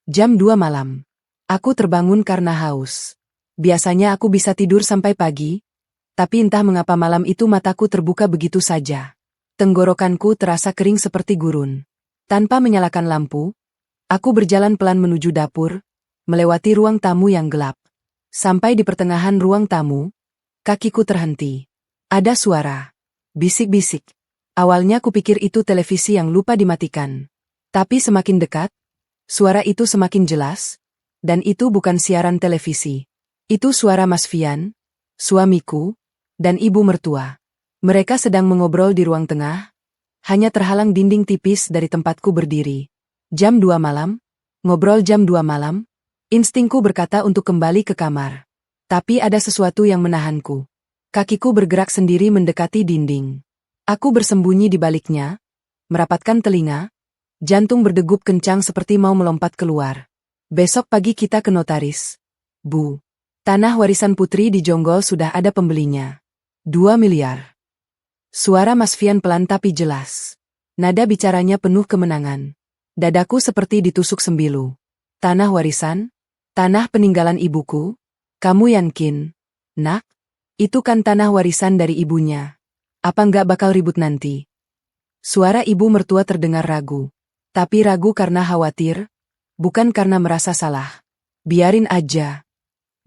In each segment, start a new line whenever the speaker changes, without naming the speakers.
Jam 2 malam. Aku terbangun karena haus. Biasanya aku bisa tidur sampai pagi, tapi entah mengapa malam itu mataku terbuka begitu saja. Tenggorokanku terasa kering seperti gurun. Tanpa menyalakan lampu, aku berjalan pelan menuju dapur, melewati ruang tamu yang gelap. Sampai di pertengahan ruang tamu, kakiku terhenti. Ada suara. Bisik-bisik. Awalnya kupikir itu televisi yang lupa dimatikan. Tapi semakin dekat, suara itu semakin jelas, dan itu bukan siaran televisi. Itu suara Mas Fian, suamiku, dan ibu mertua. Mereka sedang mengobrol di ruang tengah, hanya terhalang dinding tipis dari tempatku berdiri. Jam 2 malam, ngobrol jam 2 malam, instingku berkata untuk kembali ke kamar. Tapi ada sesuatu yang menahanku. Kakiku bergerak sendiri mendekati dinding. Aku bersembunyi di baliknya, merapatkan telinga, jantung berdegup kencang seperti mau melompat keluar. Besok pagi kita ke notaris. Bu. Tanah warisan putri di Jonggol sudah ada pembelinya. 2 miliar. Suara Mas Fian pelan tapi jelas. Nada bicaranya penuh kemenangan. Dadaku seperti ditusuk sembilu. Tanah warisan? Tanah peninggalan ibuku? Kamu yakin? Nak? Itu kan tanah warisan dari ibunya. Apa nggak bakal ribut nanti? Suara ibu mertua terdengar ragu. Tapi ragu karena khawatir, bukan karena merasa salah. Biarin aja.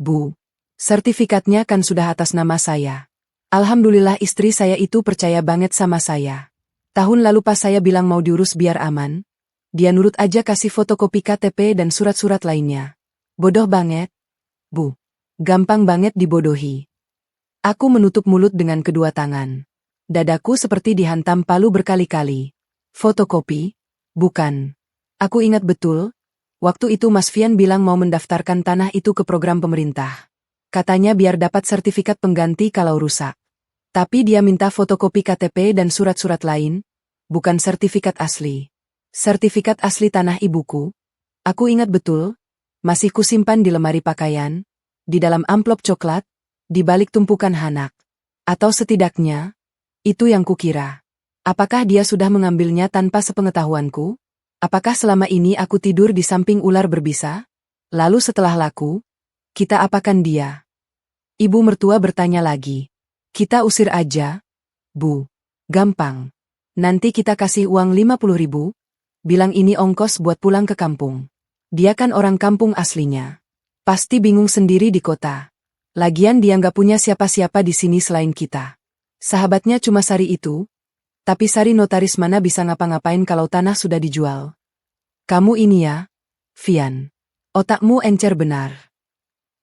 Bu, sertifikatnya kan sudah atas nama saya. Alhamdulillah istri saya itu percaya banget sama saya. Tahun lalu pas saya bilang mau diurus biar aman, dia nurut aja kasih fotokopi KTP dan surat-surat lainnya. Bodoh banget. Bu, gampang banget dibodohi. Aku menutup mulut dengan kedua tangan. Dadaku seperti dihantam palu berkali-kali. Fotokopi? Bukan. Aku ingat betul, waktu itu Mas Fian bilang mau mendaftarkan tanah itu ke program pemerintah. Katanya biar dapat sertifikat pengganti kalau rusak. Tapi dia minta fotokopi KTP dan surat-surat lain, bukan sertifikat asli. Sertifikat asli tanah ibuku. Aku ingat betul, masih kusimpan di lemari pakaian, di dalam amplop coklat, di balik tumpukan hanak. Atau setidaknya, itu yang kukira. Apakah dia sudah mengambilnya tanpa sepengetahuanku? Apakah selama ini aku tidur di samping ular berbisa? Lalu setelah laku, kita apakan dia? Ibu mertua bertanya lagi. Kita usir aja, Bu. Gampang. Nanti kita kasih uang 50.000, bilang ini ongkos buat pulang ke kampung. Dia kan orang kampung aslinya. Pasti bingung sendiri di kota. Lagian dia nggak punya siapa-siapa di sini selain kita. Sahabatnya cuma Sari itu. Tapi Sari notaris mana bisa ngapa-ngapain kalau tanah sudah dijual. Kamu ini ya, Fian. Otakmu encer benar.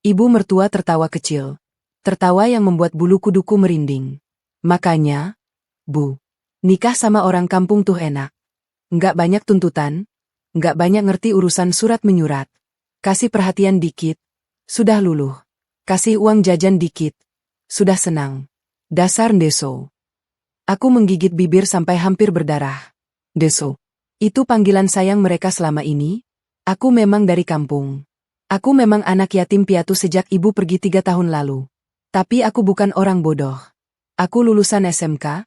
Ibu mertua tertawa kecil. Tertawa yang membuat bulu kuduku merinding. Makanya, Bu, nikah sama orang kampung tuh enak. Nggak banyak tuntutan, nggak banyak ngerti urusan surat menyurat. Kasih perhatian dikit, sudah luluh. Kasih uang jajan dikit, sudah senang. Dasar ndeso. Aku menggigit bibir sampai hampir berdarah. Deso. Itu panggilan sayang mereka selama ini? Aku memang dari kampung. Aku memang anak yatim piatu sejak ibu pergi 3 tahun lalu. Tapi aku bukan orang bodoh. Aku lulusan SMK,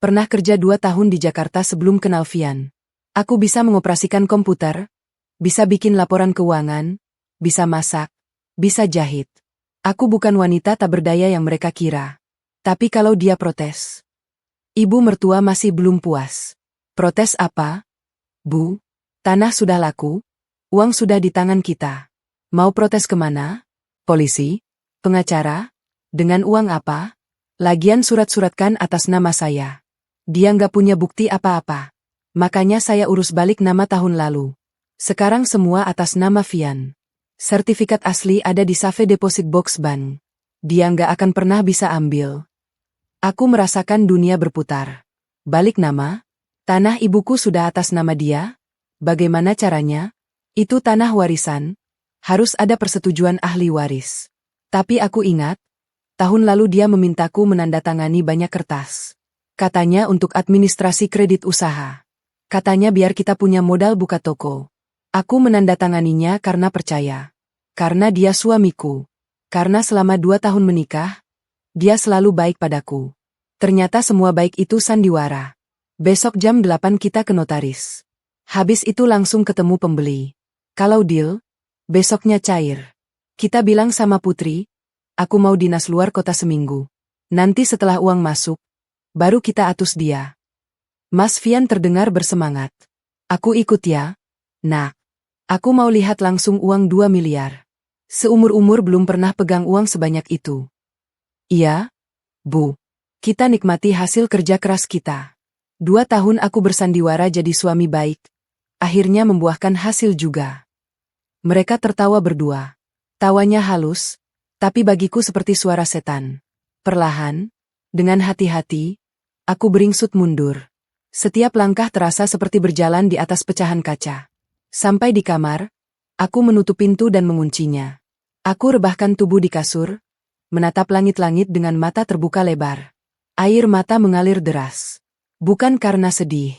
pernah kerja 2 tahun di Jakarta sebelum kenal Fian. Aku bisa mengoperasikan komputer, bisa bikin laporan keuangan, bisa masak, bisa jahit. Aku bukan wanita tak berdaya yang mereka kira. Tapi kalau dia protes. Ibu mertua masih belum puas. Protes apa? Bu, tanah sudah laku, uang sudah di tangan kita. Mau protes kemana? Polisi? Pengacara? Dengan uang apa? Lagian surat-surat kan atas nama saya. Dia nggak punya bukti apa-apa. Makanya saya urus balik nama tahun lalu. Sekarang semua atas nama Fian. Sertifikat asli ada di Safe Deposit Box Bank. Dia nggak akan pernah bisa ambil. Aku merasakan dunia berputar. Balik nama? Tanah ibuku sudah atas nama dia? Bagaimana caranya? Itu tanah warisan. Harus ada persetujuan ahli waris. Tapi aku ingat, tahun lalu dia memintaku menandatangani banyak kertas. Katanya untuk administrasi kredit usaha. Katanya biar kita punya modal buka toko. Aku menandatanganinya karena percaya. Karena dia suamiku. Karena selama 2 tahun menikah, dia selalu baik padaku. Ternyata semua baik itu sandiwara. Besok jam 8 kita ke notaris. Habis itu langsung ketemu pembeli. Kalau deal, besoknya cair. Kita bilang sama Putri, aku mau dinas luar kota seminggu. Nanti setelah uang masuk, baru kita atus dia. Mas Fian terdengar bersemangat. Aku ikut ya, nak. Aku mau lihat langsung uang 2 miliar. Seumur-umur belum pernah pegang uang sebanyak itu. Iya, Bu. Kita nikmati hasil kerja keras kita. 2 tahun aku bersandiwara jadi suami baik. Akhirnya membuahkan hasil juga. Mereka tertawa berdua. Tawanya halus, tapi bagiku seperti suara setan. Perlahan, dengan hati-hati, aku beringsut mundur. Setiap langkah terasa seperti berjalan di atas pecahan kaca. Sampai di kamar, aku menutup pintu dan menguncinya. Aku rebahkan tubuh di kasur, menatap langit-langit dengan mata terbuka lebar. Air mata mengalir deras. Bukan karena sedih,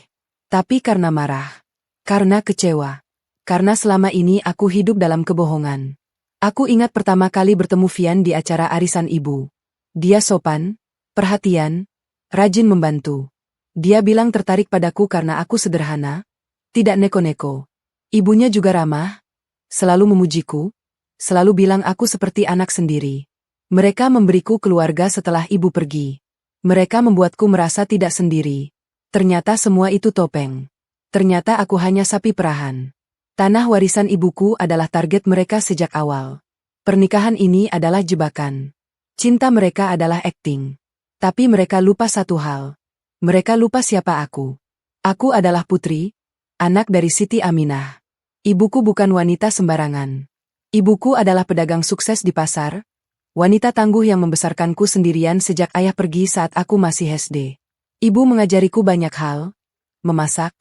tapi karena marah. Karena kecewa. Karena selama ini aku hidup dalam kebohongan. Aku ingat pertama kali bertemu Fian di acara arisan ibu. Dia sopan, perhatian, rajin membantu. Dia bilang tertarik padaku karena aku sederhana, tidak neko-neko. Ibunya juga ramah, selalu memujiku, selalu bilang aku seperti anak sendiri. Mereka memberiku keluarga setelah ibu pergi. Mereka membuatku merasa tidak sendiri. Ternyata semua itu topeng. Ternyata aku hanya sapi perahan. Tanah warisan ibuku adalah target mereka sejak awal. Pernikahan ini adalah jebakan. Cinta mereka adalah akting. Tapi mereka lupa satu hal. Mereka lupa siapa aku. Aku adalah putri, anak dari Siti Aminah. Ibuku bukan wanita sembarangan. Ibuku adalah pedagang sukses di pasar, wanita tangguh yang membesarkanku sendirian sejak ayah pergi saat aku masih SD. Ibu mengajariku banyak hal, memasak,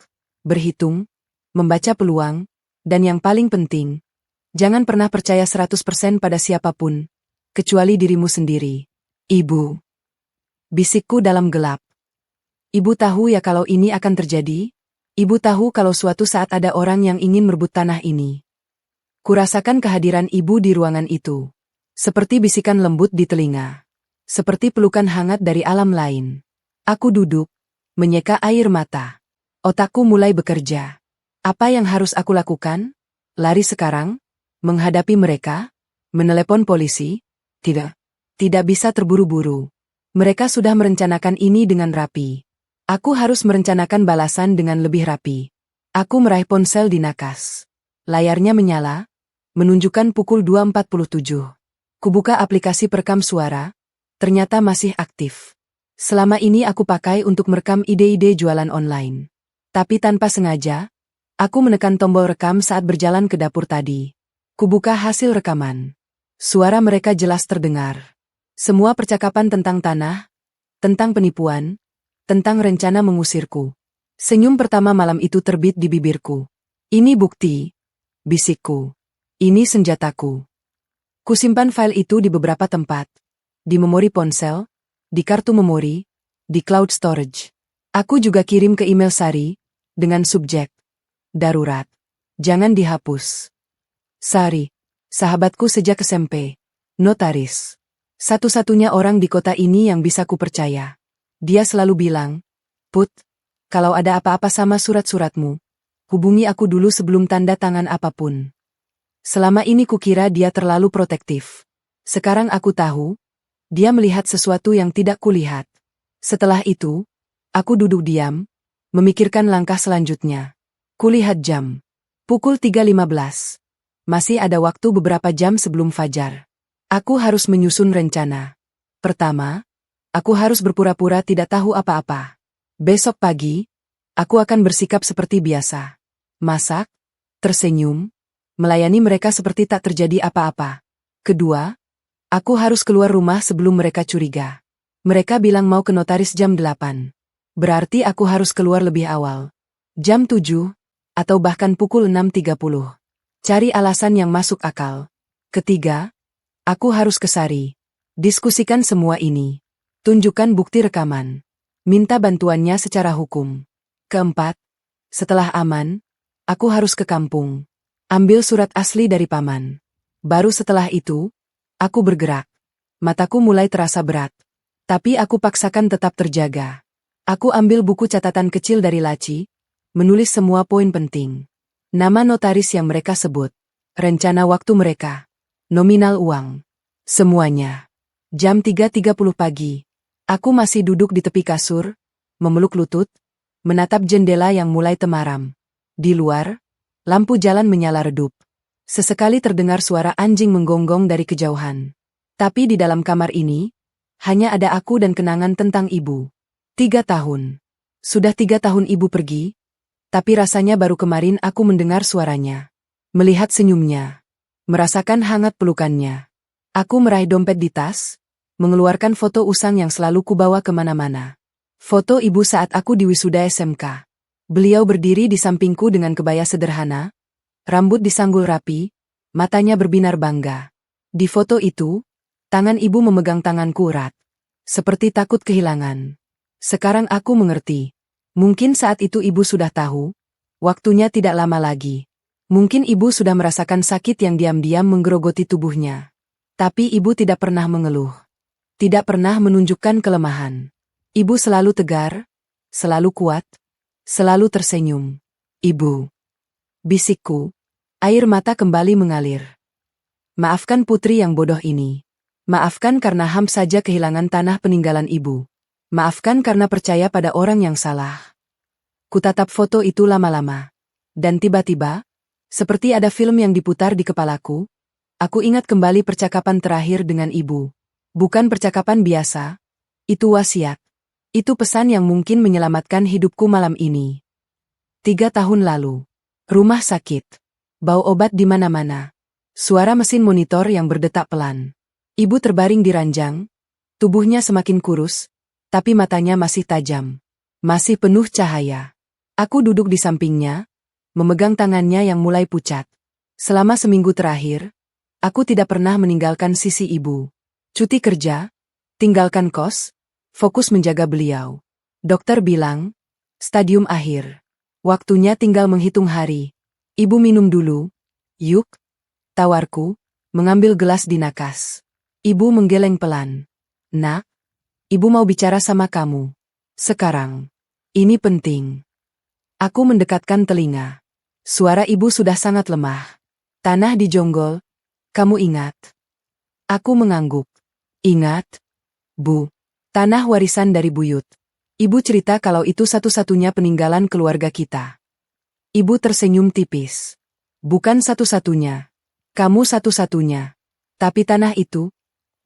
berhitung, membaca peluang, dan yang paling penting, jangan pernah percaya 100% pada siapapun, kecuali dirimu sendiri. Ibu. Bisikku dalam gelap. Ibu tahu ya kalau ini akan terjadi? Ibu tahu kalau suatu saat ada orang yang ingin merebut tanah ini. Kurasakan kehadiran ibu di ruangan itu. Seperti bisikan lembut di telinga. Seperti pelukan hangat dari alam lain. Aku duduk, menyeka air mata. Otakku mulai bekerja. Apa yang harus aku lakukan? Lari sekarang? Menghadapi mereka? Menelepon polisi? Tidak. Tidak bisa terburu-buru. Mereka sudah merencanakan ini dengan rapi. Aku harus merencanakan balasan dengan lebih rapi. Aku meraih ponsel di nakas. Layarnya menyala, menunjukkan pukul 2.47. Kubuka aplikasi perekam suara, ternyata masih aktif. Selama ini aku pakai untuk merekam ide-ide jualan online. Tapi tanpa sengaja, aku menekan tombol rekam saat berjalan ke dapur tadi. Kubuka hasil rekaman. Suara mereka jelas terdengar. Semua percakapan tentang tanah, tentang penipuan, tentang rencana mengusirku. Senyum pertama malam itu terbit di bibirku. Ini bukti, bisikku. Ini senjataku. Kusimpan file itu di beberapa tempat. Di memori ponsel, di kartu memori, di cloud storage. Aku juga kirim ke email Sari, dengan subjek darurat. Jangan dihapus. Sari, sahabatku sejak SMP. Notaris. Satu-satunya orang di kota ini yang bisa kupercaya. Dia selalu bilang, Put, kalau ada apa-apa sama surat-suratmu, hubungi aku dulu sebelum tanda tangan apapun. Selama ini kukira dia terlalu protektif. Sekarang aku tahu, dia melihat sesuatu yang tidak kulihat. Setelah itu, aku duduk diam, memikirkan langkah selanjutnya. Kulihat jam. Pukul 3.15. Masih ada waktu beberapa jam sebelum fajar. Aku harus menyusun rencana. Pertama, aku harus berpura-pura tidak tahu apa-apa. Besok pagi, aku akan bersikap seperti biasa. Masak, tersenyum, melayani mereka seperti tak terjadi apa-apa. Kedua, aku harus keluar rumah sebelum mereka curiga. Mereka bilang mau ke notaris jam 8. Berarti aku harus keluar lebih awal. Jam 7, atau bahkan pukul 6.30. Cari alasan yang masuk akal. Ketiga, aku harus ke Sari. Diskusikan semua ini. Tunjukkan bukti rekaman. Minta bantuannya secara hukum. Keempat, setelah aman, aku harus ke kampung. Ambil surat asli dari paman. Baru setelah itu, aku bergerak. Mataku mulai terasa berat. Tapi aku paksakan tetap terjaga. Aku ambil buku catatan kecil dari laci, menulis semua poin penting. Nama notaris yang mereka sebut. Rencana waktu mereka. Nominal uang. Semuanya. Jam 3.30 pagi. Aku masih duduk di tepi kasur, memeluk lutut, menatap jendela yang mulai temaram. Di luar, lampu jalan menyala redup. Sesekali terdengar suara anjing menggonggong dari kejauhan. Tapi di dalam kamar ini, hanya ada aku dan kenangan tentang ibu. 3 tahun. Sudah 3 tahun ibu pergi, tapi rasanya baru kemarin aku mendengar suaranya. Melihat senyumnya. Merasakan hangat pelukannya. Aku meraih dompet di tas, mengeluarkan foto usang yang selalu kubawa kemana-mana. Foto ibu saat aku di wisuda SMK. Beliau berdiri di sampingku dengan kebaya sederhana, rambut disanggul rapi, matanya berbinar bangga. Di foto itu, tangan ibu memegang tanganku erat. Seperti takut kehilangan. Sekarang aku mengerti. Mungkin saat itu ibu sudah tahu, waktunya tidak lama lagi. Mungkin ibu sudah merasakan sakit yang diam-diam menggerogoti tubuhnya. Tapi ibu tidak pernah mengeluh. Tidak pernah menunjukkan kelemahan. Ibu selalu tegar, selalu kuat, selalu tersenyum. Ibu. Bisikku. Air mata kembali mengalir. Maafkan putri yang bodoh ini. Maafkan karena saja kehilangan tanah peninggalan ibu. Maafkan karena percaya pada orang yang salah. Kutatap foto itu lama-lama. Dan tiba-tiba, seperti ada film yang diputar di kepalaku, aku ingat kembali percakapan terakhir dengan ibu. Bukan percakapan biasa. Itu wasiat. Itu pesan yang mungkin menyelamatkan hidupku malam ini. 3 tahun lalu. Rumah sakit. Bau obat di mana-mana. Suara mesin monitor yang berdetak pelan. Ibu terbaring di ranjang. Tubuhnya semakin kurus, tapi matanya masih tajam. Masih penuh cahaya. Aku duduk di sampingnya, memegang tangannya yang mulai pucat. Selama seminggu terakhir, aku tidak pernah meninggalkan sisi ibu. Cuti kerja, tinggalkan kos, fokus menjaga beliau. Dokter bilang, stadium akhir. Waktunya tinggal menghitung hari. Ibu minum dulu. Yuk, tawarku, mengambil gelas di nakas. Ibu menggeleng pelan. Nak, ibu mau bicara sama kamu. Sekarang. Ini penting. Aku mendekatkan telinga. Suara ibu sudah sangat lemah. Tanah dijonggol. Kamu ingat? Aku mengangguk. Ingat? Bu. Tanah warisan dari buyut. Ibu cerita kalau itu satu-satunya peninggalan keluarga kita. Ibu tersenyum tipis. Bukan satu-satunya. Kamu satu-satunya. Tapi tanah itu,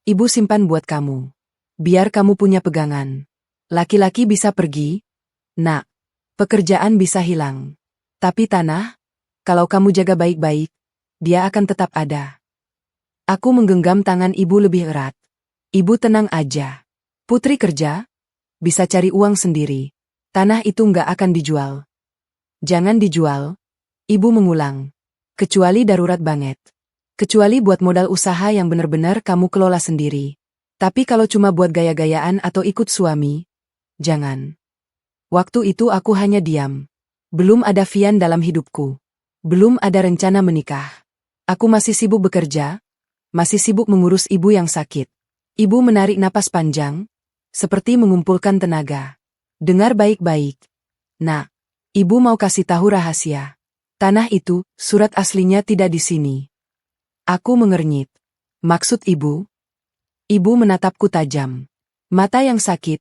ibu simpan buat kamu. Biar kamu punya pegangan. Laki-laki bisa pergi. Nak. Pekerjaan bisa hilang. Tapi tanah, kalau kamu jaga baik-baik, dia akan tetap ada. Aku menggenggam tangan ibu lebih erat. Ibu tenang aja. Putri kerja, bisa cari uang sendiri. Tanah itu nggak akan dijual. Jangan dijual, ibu mengulang. Kecuali darurat banget. Kecuali buat modal usaha yang benar-benar kamu kelola sendiri. Tapi kalau cuma buat gaya-gayaan atau ikut suami, jangan. Waktu itu aku hanya diam. Belum ada Vian dalam hidupku. Belum ada rencana menikah. Aku masih sibuk bekerja, masih sibuk mengurus ibu yang sakit. Ibu menarik napas panjang, seperti mengumpulkan tenaga. Dengar baik-baik. Nak, ibu mau kasih tahu rahasia. Tanah itu, surat aslinya tidak di sini. Aku mengernyit. Maksud ibu? Ibu menatapku tajam. Mata yang sakit,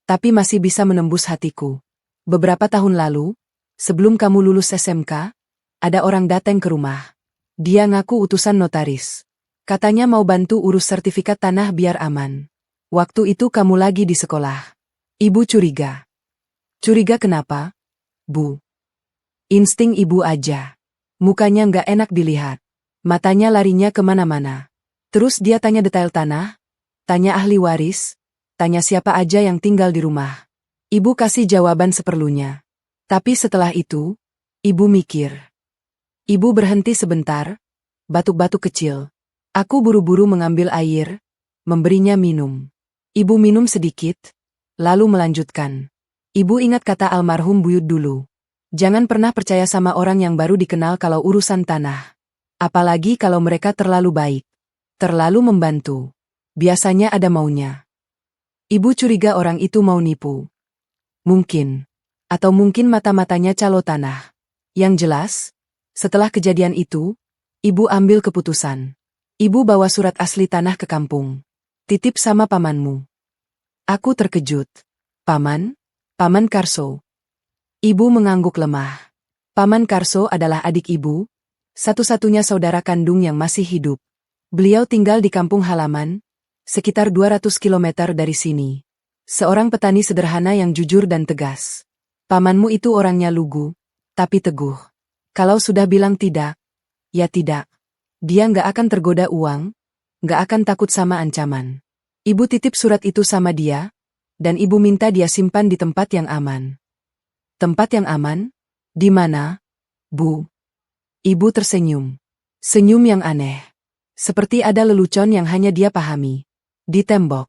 tapi masih bisa menembus hatiku. Beberapa tahun lalu, sebelum kamu lulus SMK, ada orang datang ke rumah. Dia ngaku utusan notaris. Katanya mau bantu urus sertifikat tanah biar aman. Waktu itu kamu lagi di sekolah. Ibu curiga. Curiga kenapa? Bu. Insting ibu aja. Mukanya nggak enak dilihat. Matanya larinya kemana-mana. Terus dia tanya detail tanah, tanya ahli waris, tanya siapa aja yang tinggal di rumah. Ibu kasih jawaban seperlunya. Tapi setelah itu, ibu mikir. Ibu berhenti sebentar, batuk-batuk kecil. Aku buru-buru mengambil air, memberinya minum. Ibu minum sedikit, lalu melanjutkan. Ibu ingat kata almarhum buyut dulu. Jangan pernah percaya sama orang yang baru dikenal kalau urusan tanah. Apalagi kalau mereka terlalu baik, terlalu membantu. Biasanya ada maunya. Ibu curiga orang itu mau nipu. Mungkin. Atau mungkin mata-matanya calo tanah. Yang jelas, Setelah kejadian itu, ibu ambil keputusan. Ibu bawa surat asli tanah ke kampung. Titip sama pamanmu. Aku terkejut. Paman? Paman Karso. Ibu mengangguk lemah. Paman Karso adalah adik ibu, satu-satunya saudara kandung yang masih hidup. Beliau tinggal di kampung halaman, sekitar 200 kilometer dari sini. Seorang petani sederhana yang jujur dan tegas. Pamanmu itu orangnya lugu, tapi teguh. Kalau sudah bilang tidak, ya tidak. Dia nggak akan tergoda uang, nggak akan takut sama ancaman. Ibu titip surat itu sama dia, dan ibu minta dia simpan di tempat yang aman. Tempat yang aman? Di mana, Bu? Ibu tersenyum. Senyum yang aneh. Seperti ada lelucon yang hanya dia pahami. Di tembok.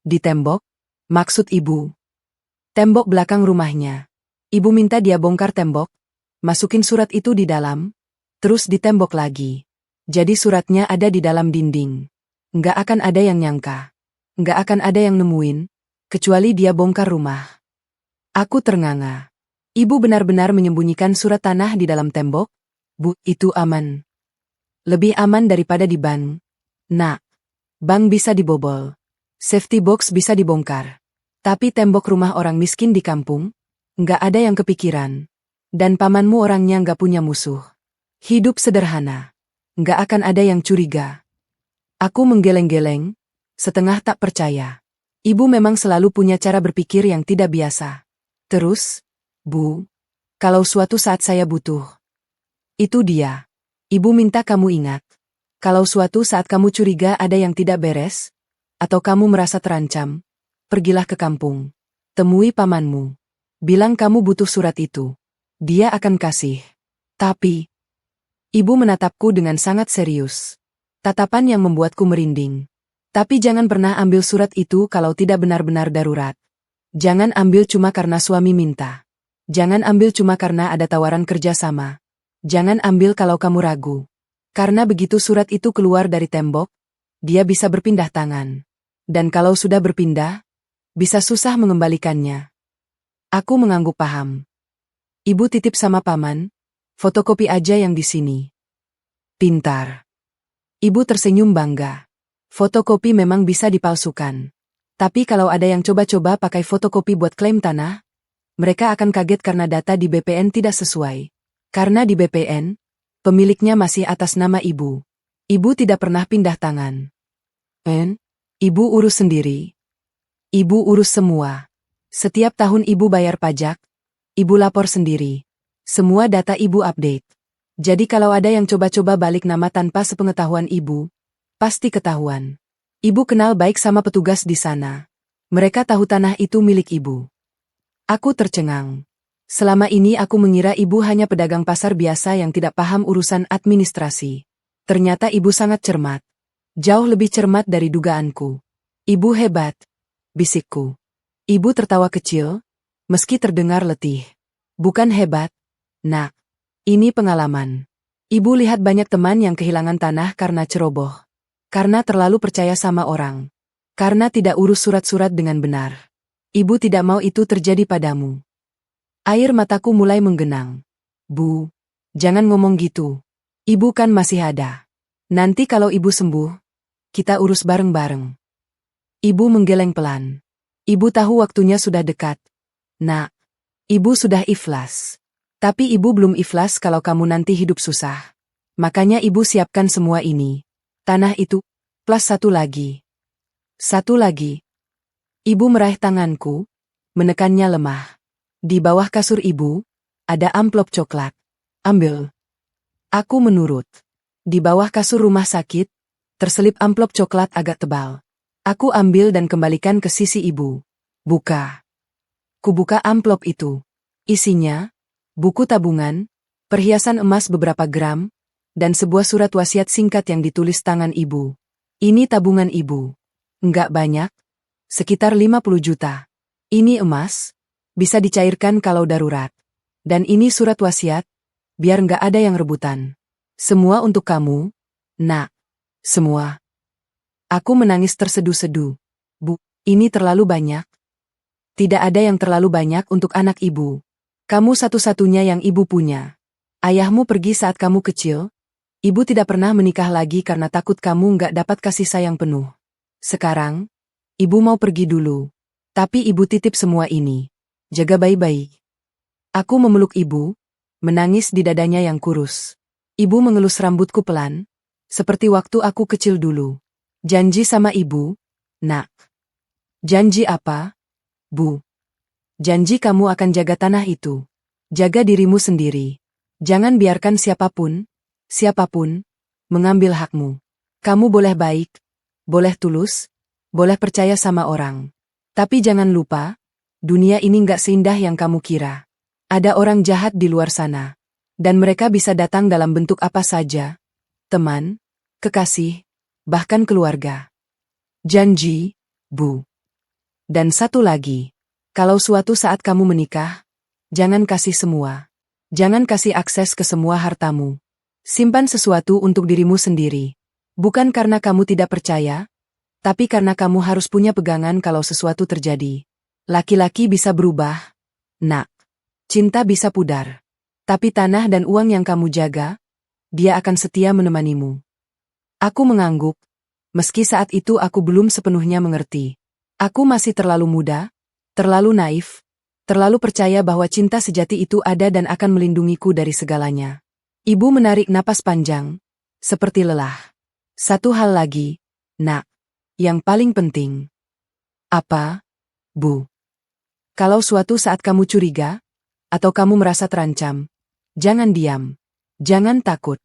Di tembok? Maksud ibu? Tembok belakang rumahnya. Ibu minta dia bongkar tembok, masukin surat itu di dalam, terus ditembok lagi. Jadi suratnya ada di dalam dinding. Nggak akan ada yang nyangka. Nggak akan ada yang nemuin, kecuali dia bongkar rumah. Aku ternganga. Ibu benar-benar menyembunyikan surat tanah di dalam tembok? Bu, itu aman. Lebih aman daripada di bank. Nak, bank bisa dibobol. Safety box bisa dibongkar. Tapi tembok rumah orang miskin di kampung? Nggak ada yang kepikiran. Dan pamanmu orangnya nggak punya musuh. Hidup sederhana. Nggak akan ada yang curiga. Aku menggeleng-geleng, setengah tak percaya. Ibu memang selalu punya cara berpikir yang tidak biasa. Terus, Bu, kalau suatu saat saya butuh. Itu dia. Ibu minta kamu ingat. Kalau suatu saat kamu curiga ada yang tidak beres, atau kamu merasa terancam, pergilah ke kampung. Temui pamanmu. Bilang kamu butuh surat itu. Dia akan kasih. Tapi, ibu menatapku dengan sangat serius. Tatapan yang membuatku merinding. Tapi jangan pernah ambil surat itu kalau tidak benar-benar darurat. Jangan ambil cuma karena suami minta. Jangan ambil cuma karena ada tawaran kerja sama. Jangan ambil kalau kamu ragu. Karena begitu surat itu keluar dari tembok, dia bisa berpindah tangan. Dan kalau sudah berpindah, bisa susah mengembalikannya. Aku mengangguk paham. Ibu titip sama paman, fotokopi aja yang di sini. Pintar. Ibu tersenyum bangga. Fotokopi memang bisa dipalsukan. Tapi kalau ada yang coba-coba pakai fotokopi buat klaim tanah, mereka akan kaget karena data di BPN tidak sesuai. Karena di BPN, pemiliknya masih atas nama ibu. Ibu tidak pernah pindah tangan. Ibu urus sendiri. Ibu urus semua. Setiap tahun ibu bayar pajak, ibu lapor sendiri. Semua data ibu update. Jadi kalau ada yang coba-coba balik nama tanpa sepengetahuan ibu, pasti ketahuan. Ibu kenal baik sama petugas di sana. Mereka tahu tanah itu milik ibu. Aku tercengang. Selama ini aku mengira ibu hanya pedagang pasar biasa yang tidak paham urusan administrasi. Ternyata ibu sangat cermat. Jauh lebih cermat dari dugaanku. Ibu hebat, bisikku. Ibu tertawa kecil, meski terdengar letih. Bukan hebat, nak. Ini pengalaman. Ibu lihat banyak teman yang kehilangan tanah karena ceroboh. Karena terlalu percaya sama orang. Karena tidak urus surat-surat dengan benar. Ibu tidak mau itu terjadi padamu. Air mataku mulai menggenang. Bu, jangan ngomong gitu. Ibu kan masih ada. Nanti kalau ibu sembuh, kita urus bareng-bareng. Ibu menggeleng pelan. Ibu tahu waktunya sudah dekat. Nak, ibu sudah ikhlas. Tapi ibu belum ikhlas kalau kamu nanti hidup susah. Makanya ibu siapkan semua ini. Tanah itu, plus satu lagi. Satu lagi. Ibu meraih tanganku, menekannya lemah. Di bawah kasur ibu, ada amplop coklat. Ambil. Aku menurut. Di bawah kasur rumah sakit, terselip amplop coklat agak tebal. Aku ambil dan kembalikan ke sisi ibu. Buka. Kubuka amplop itu. Isinya, buku tabungan, perhiasan emas beberapa gram, dan sebuah surat wasiat singkat yang ditulis tangan ibu. Ini tabungan ibu. Enggak banyak. Sekitar 50 juta. Ini emas, bisa dicairkan kalau darurat. Dan ini surat wasiat, biar nggak ada yang rebutan. Semua untuk kamu, nak. Semua. Aku menangis terseduh-seduh. Bu, ini terlalu banyak. Tidak ada yang terlalu banyak untuk anak ibu. Kamu satu-satunya yang ibu punya. Ayahmu pergi saat kamu kecil. Ibu tidak pernah menikah lagi karena takut kamu nggak dapat kasih sayang penuh. Sekarang, ibu mau pergi dulu. Tapi ibu titip semua ini. Jaga baik-baik. Aku memeluk ibu, menangis di dadanya yang kurus. Ibu mengelus rambutku pelan, seperti waktu aku kecil dulu. Janji sama ibu, nak. Janji apa, Bu? Janji kamu akan jaga tanah itu. Jaga dirimu sendiri. Jangan biarkan siapapun, mengambil hakmu. Kamu boleh baik, boleh tulus, boleh percaya sama orang. Tapi jangan lupa, dunia ini nggak seindah yang kamu kira. Ada orang jahat di luar sana. Dan mereka bisa datang dalam bentuk apa saja. Teman, kekasih, bahkan keluarga. Janji, Bu. Dan satu lagi, kalau suatu saat kamu menikah, jangan kasih semua. Jangan kasih akses ke semua hartamu. Simpan sesuatu untuk dirimu sendiri. Bukan karena kamu tidak percaya, tapi karena kamu harus punya pegangan kalau sesuatu terjadi. Laki-laki bisa berubah, nak. Cinta bisa pudar. Tapi tanah dan uang yang kamu jaga, dia akan setia menemanimu. Aku mengangguk, meski saat itu aku belum sepenuhnya mengerti. Aku masih terlalu muda, terlalu naif, terlalu percaya bahwa cinta sejati itu ada dan akan melindungiku dari segalanya. Ibu menarik napas panjang, seperti lelah. Satu hal lagi, nak. Yang paling penting. Apa, Bu? Kalau suatu saat kamu curiga, atau kamu merasa terancam, jangan diam. Jangan takut.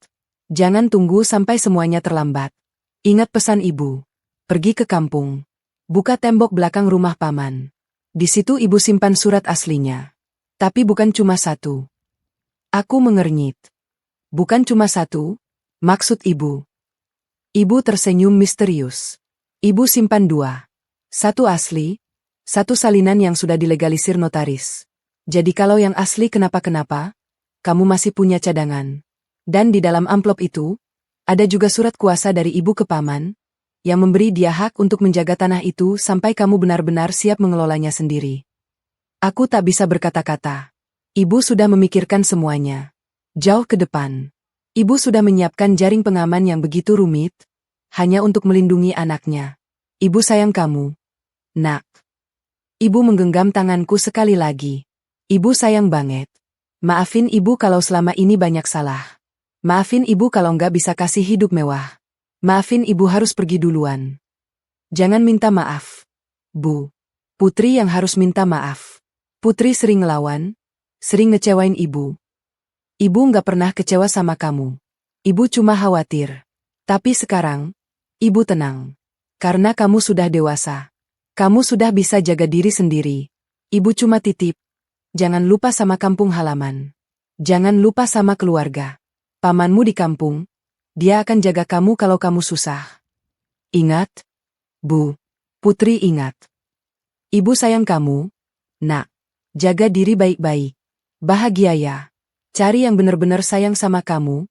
Jangan tunggu sampai semuanya terlambat. Ingat pesan ibu. Pergi ke kampung. Buka tembok belakang rumah paman. Di situ ibu simpan surat aslinya. Tapi bukan cuma satu. Aku mengernyit. Bukan cuma satu, maksud ibu. Ibu tersenyum misterius. Ibu simpan dua. Satu asli, satu salinan yang sudah dilegalisir notaris. Jadi kalau yang asli kenapa-kenapa, kamu masih punya cadangan. Dan di dalam amplop itu, ada juga surat kuasa dari ibu ke paman, yang memberi dia hak untuk menjaga tanah itu sampai kamu benar-benar siap mengelolanya sendiri. Aku tak bisa berkata-kata. Ibu sudah memikirkan semuanya. Jauh ke depan. Ibu sudah menyiapkan jaring pengaman yang begitu rumit, hanya untuk melindungi anaknya. Ibu sayang kamu, nak. Ibu menggenggam tanganku sekali lagi. Ibu sayang banget. Maafin ibu kalau selama ini banyak salah. Maafin ibu kalau nggak bisa kasih hidup mewah. Maafin ibu harus pergi duluan. Jangan minta maaf, Bu. Putri yang harus minta maaf. Putri sering ngelawan, sering ngecewain ibu. Ibu nggak pernah kecewa sama kamu. Ibu cuma khawatir. Tapi sekarang, ibu tenang. Karena kamu sudah dewasa. Kamu sudah bisa jaga diri sendiri. Ibu cuma titip. Jangan lupa sama kampung halaman. Jangan lupa sama keluarga. Pamanmu di kampung. Dia akan jaga kamu kalau kamu susah. Ingat, Bu. Putri ingat. Ibu sayang kamu, nak. Jaga diri baik-baik. Bahagia ya. Cari yang benar-benar sayang sama kamu,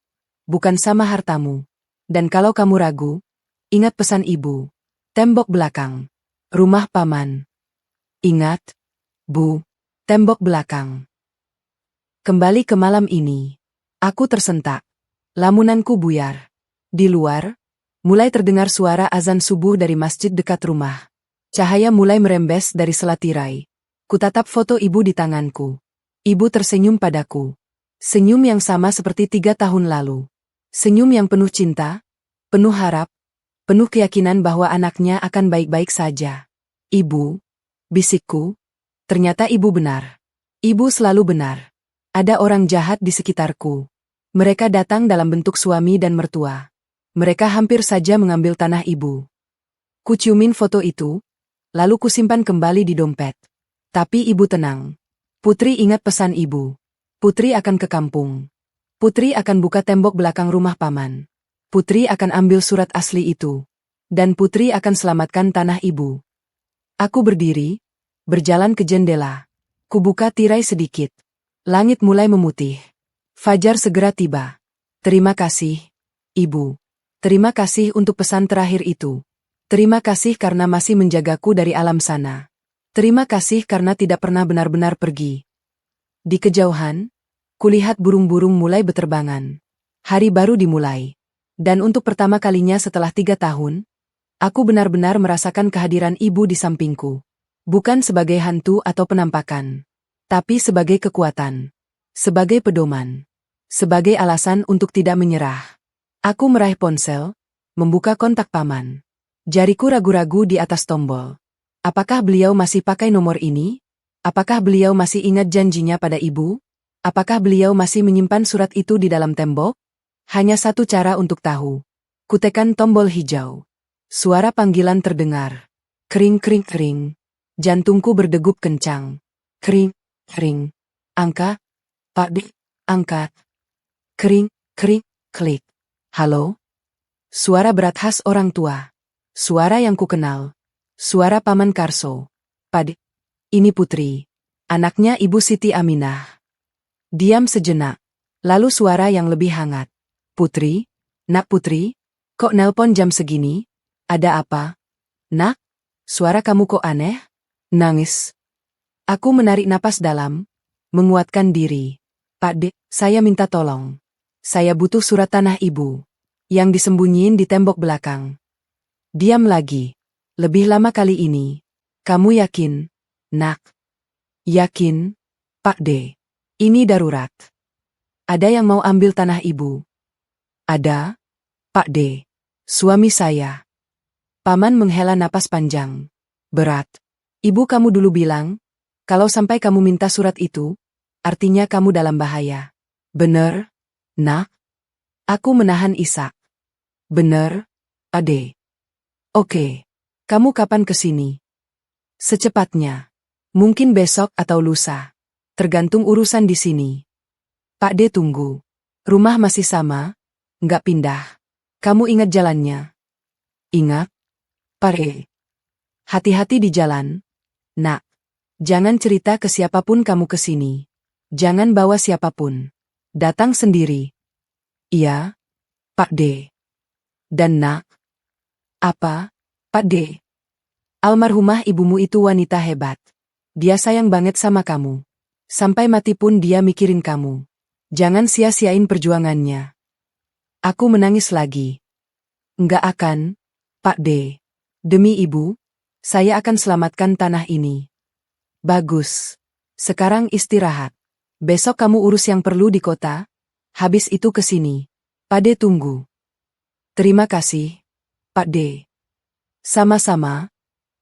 bukan sama hartamu. Dan kalau kamu ragu, ingat pesan ibu. Tembok belakang. Rumah paman. Ingat, Bu. Tembok belakang. Kembali ke malam ini. Aku tersentak. Lamunanku buyar. Di luar, mulai terdengar suara azan subuh dari masjid dekat rumah. Cahaya mulai merembes dari selat tirai. Kutatap foto ibu di tanganku. Ibu tersenyum padaku. Senyum yang sama seperti 3 tahun lalu. Senyum yang penuh cinta, penuh harap, penuh keyakinan bahwa anaknya akan baik-baik saja. Ibu, bisikku, ternyata ibu benar. Ibu selalu benar. Ada orang jahat di sekitarku. Mereka datang dalam bentuk suami dan mertua. Mereka hampir saja mengambil tanah ibu. Kuciumin foto itu, lalu kusimpan kembali di dompet. Tapi ibu tenang. Putri ingat pesan ibu. Putri akan ke kampung. Putri akan buka tembok belakang rumah paman. Putri akan ambil surat asli itu. Dan Putri akan selamatkan tanah ibu. Aku berdiri, berjalan ke jendela. Kubuka tirai sedikit. Langit mulai memutih. Fajar segera tiba. Terima kasih, Ibu. Terima kasih untuk pesan terakhir itu. Terima kasih karena masih menjagaku dari alam sana. Terima kasih karena tidak pernah benar-benar pergi. Di kejauhan, Kulihat burung-burung mulai beterbangan. Hari baru dimulai. Dan untuk pertama kalinya setelah 3 tahun, aku benar-benar merasakan kehadiran ibu di sampingku. Bukan sebagai hantu atau penampakan, tapi sebagai kekuatan. Sebagai pedoman. Sebagai alasan untuk tidak menyerah. Aku meraih ponsel, membuka kontak paman. Jariku ragu-ragu di atas tombol. Apakah beliau masih pakai nomor ini? Apakah beliau masih ingat janjinya pada ibu? Apakah beliau masih menyimpan surat itu di dalam tembok? Hanya satu cara untuk tahu. Kutekan tombol hijau. Suara panggilan terdengar. Kering kering kering. Jantungku berdegup kencang. Kering, kering. Angka, Pak D, angkat. Kering, kering, klik. Halo? Suara berat khas orang tua. Suara yang kukenal. Suara Paman Karso. Pak D, ini Putri. Anaknya Ibu Siti Aminah. Diam sejenak. Lalu suara yang lebih hangat. Putri? Nak Putri? Kok nelpon jam segini? Ada apa? Nak? Suara kamu kok aneh? Nangis. Aku menarik napas dalam. Menguatkan diri. Pak D, saya minta tolong. Saya butuh surat tanah ibu. Yang disembunyiin di tembok belakang. Diam lagi. Lebih lama kali ini. Kamu yakin? Nak? Yakin? Pak D. Ini darurat. Ada yang mau ambil tanah ibu? Ada? Pak D. Suami saya. Paman menghela napas panjang. Berat. Ibu kamu dulu bilang, kalau sampai kamu minta surat itu, artinya kamu dalam bahaya. Bener? Nak? Aku menahan isak. Bener? Pak D. Oke. Kamu kapan kesini? Secepatnya. Mungkin besok atau lusa. Tergantung urusan di sini. Pak D tunggu. Rumah masih sama? Nggak pindah. Kamu ingat jalannya? Ingat? Pak D. Hati-hati di jalan. Nak. Jangan cerita ke siapapun kamu kesini. Jangan bawa siapapun. Datang sendiri. Iya? Pak D. Dan nak? Apa? Pak D. Almarhumah ibumu itu wanita hebat. Dia sayang banget sama kamu. Sampai mati pun dia mikirin kamu. Jangan sia-siain perjuangannya. Aku menangis lagi. Enggak akan, Pak D. Demi ibu, saya akan selamatkan tanah ini. Bagus. Sekarang istirahat. Besok kamu urus yang perlu di kota. Habis itu ke sini. Pak D tunggu. Terima kasih, Pak D. Sama-sama,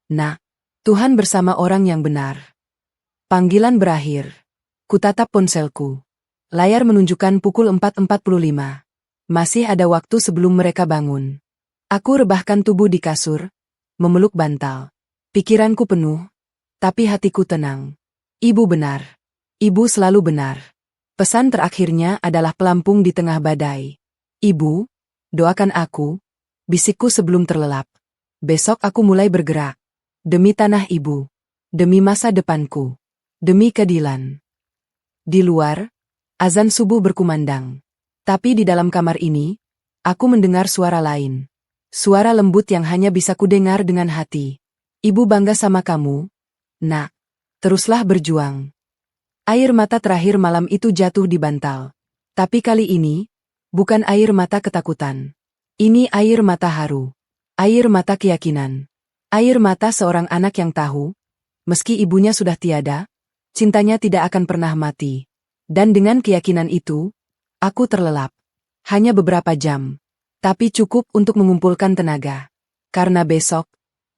nak. Tuhan bersama orang yang benar. Panggilan berakhir. Kutatap ponselku. Layar menunjukkan pukul 4.45. Masih ada waktu sebelum mereka bangun. Aku rebahkan tubuh di kasur, memeluk bantal. Pikiranku penuh, tapi hatiku tenang. Ibu benar. Ibu selalu benar. Pesan terakhirnya adalah pelampung di tengah badai. Ibu, doakan aku, bisikku sebelum terlelap. Besok aku mulai bergerak. Demi tanah ibu. Demi masa depanku. Demi keadilan. Di luar, azan subuh berkumandang. Tapi di dalam kamar ini, aku mendengar suara lain. Suara lembut yang hanya bisa kudengar dengan hati. Ibu bangga sama kamu, nak. Teruslah berjuang. Air mata terakhir malam itu jatuh di bantal. Tapi kali ini, bukan air mata ketakutan. Ini air mata haru. Air mata keyakinan. Air mata seorang anak yang tahu, meski ibunya sudah tiada, cintanya tidak akan pernah mati. Dan dengan keyakinan itu, aku terlelap. Hanya beberapa jam. Tapi cukup untuk mengumpulkan tenaga. Karena besok,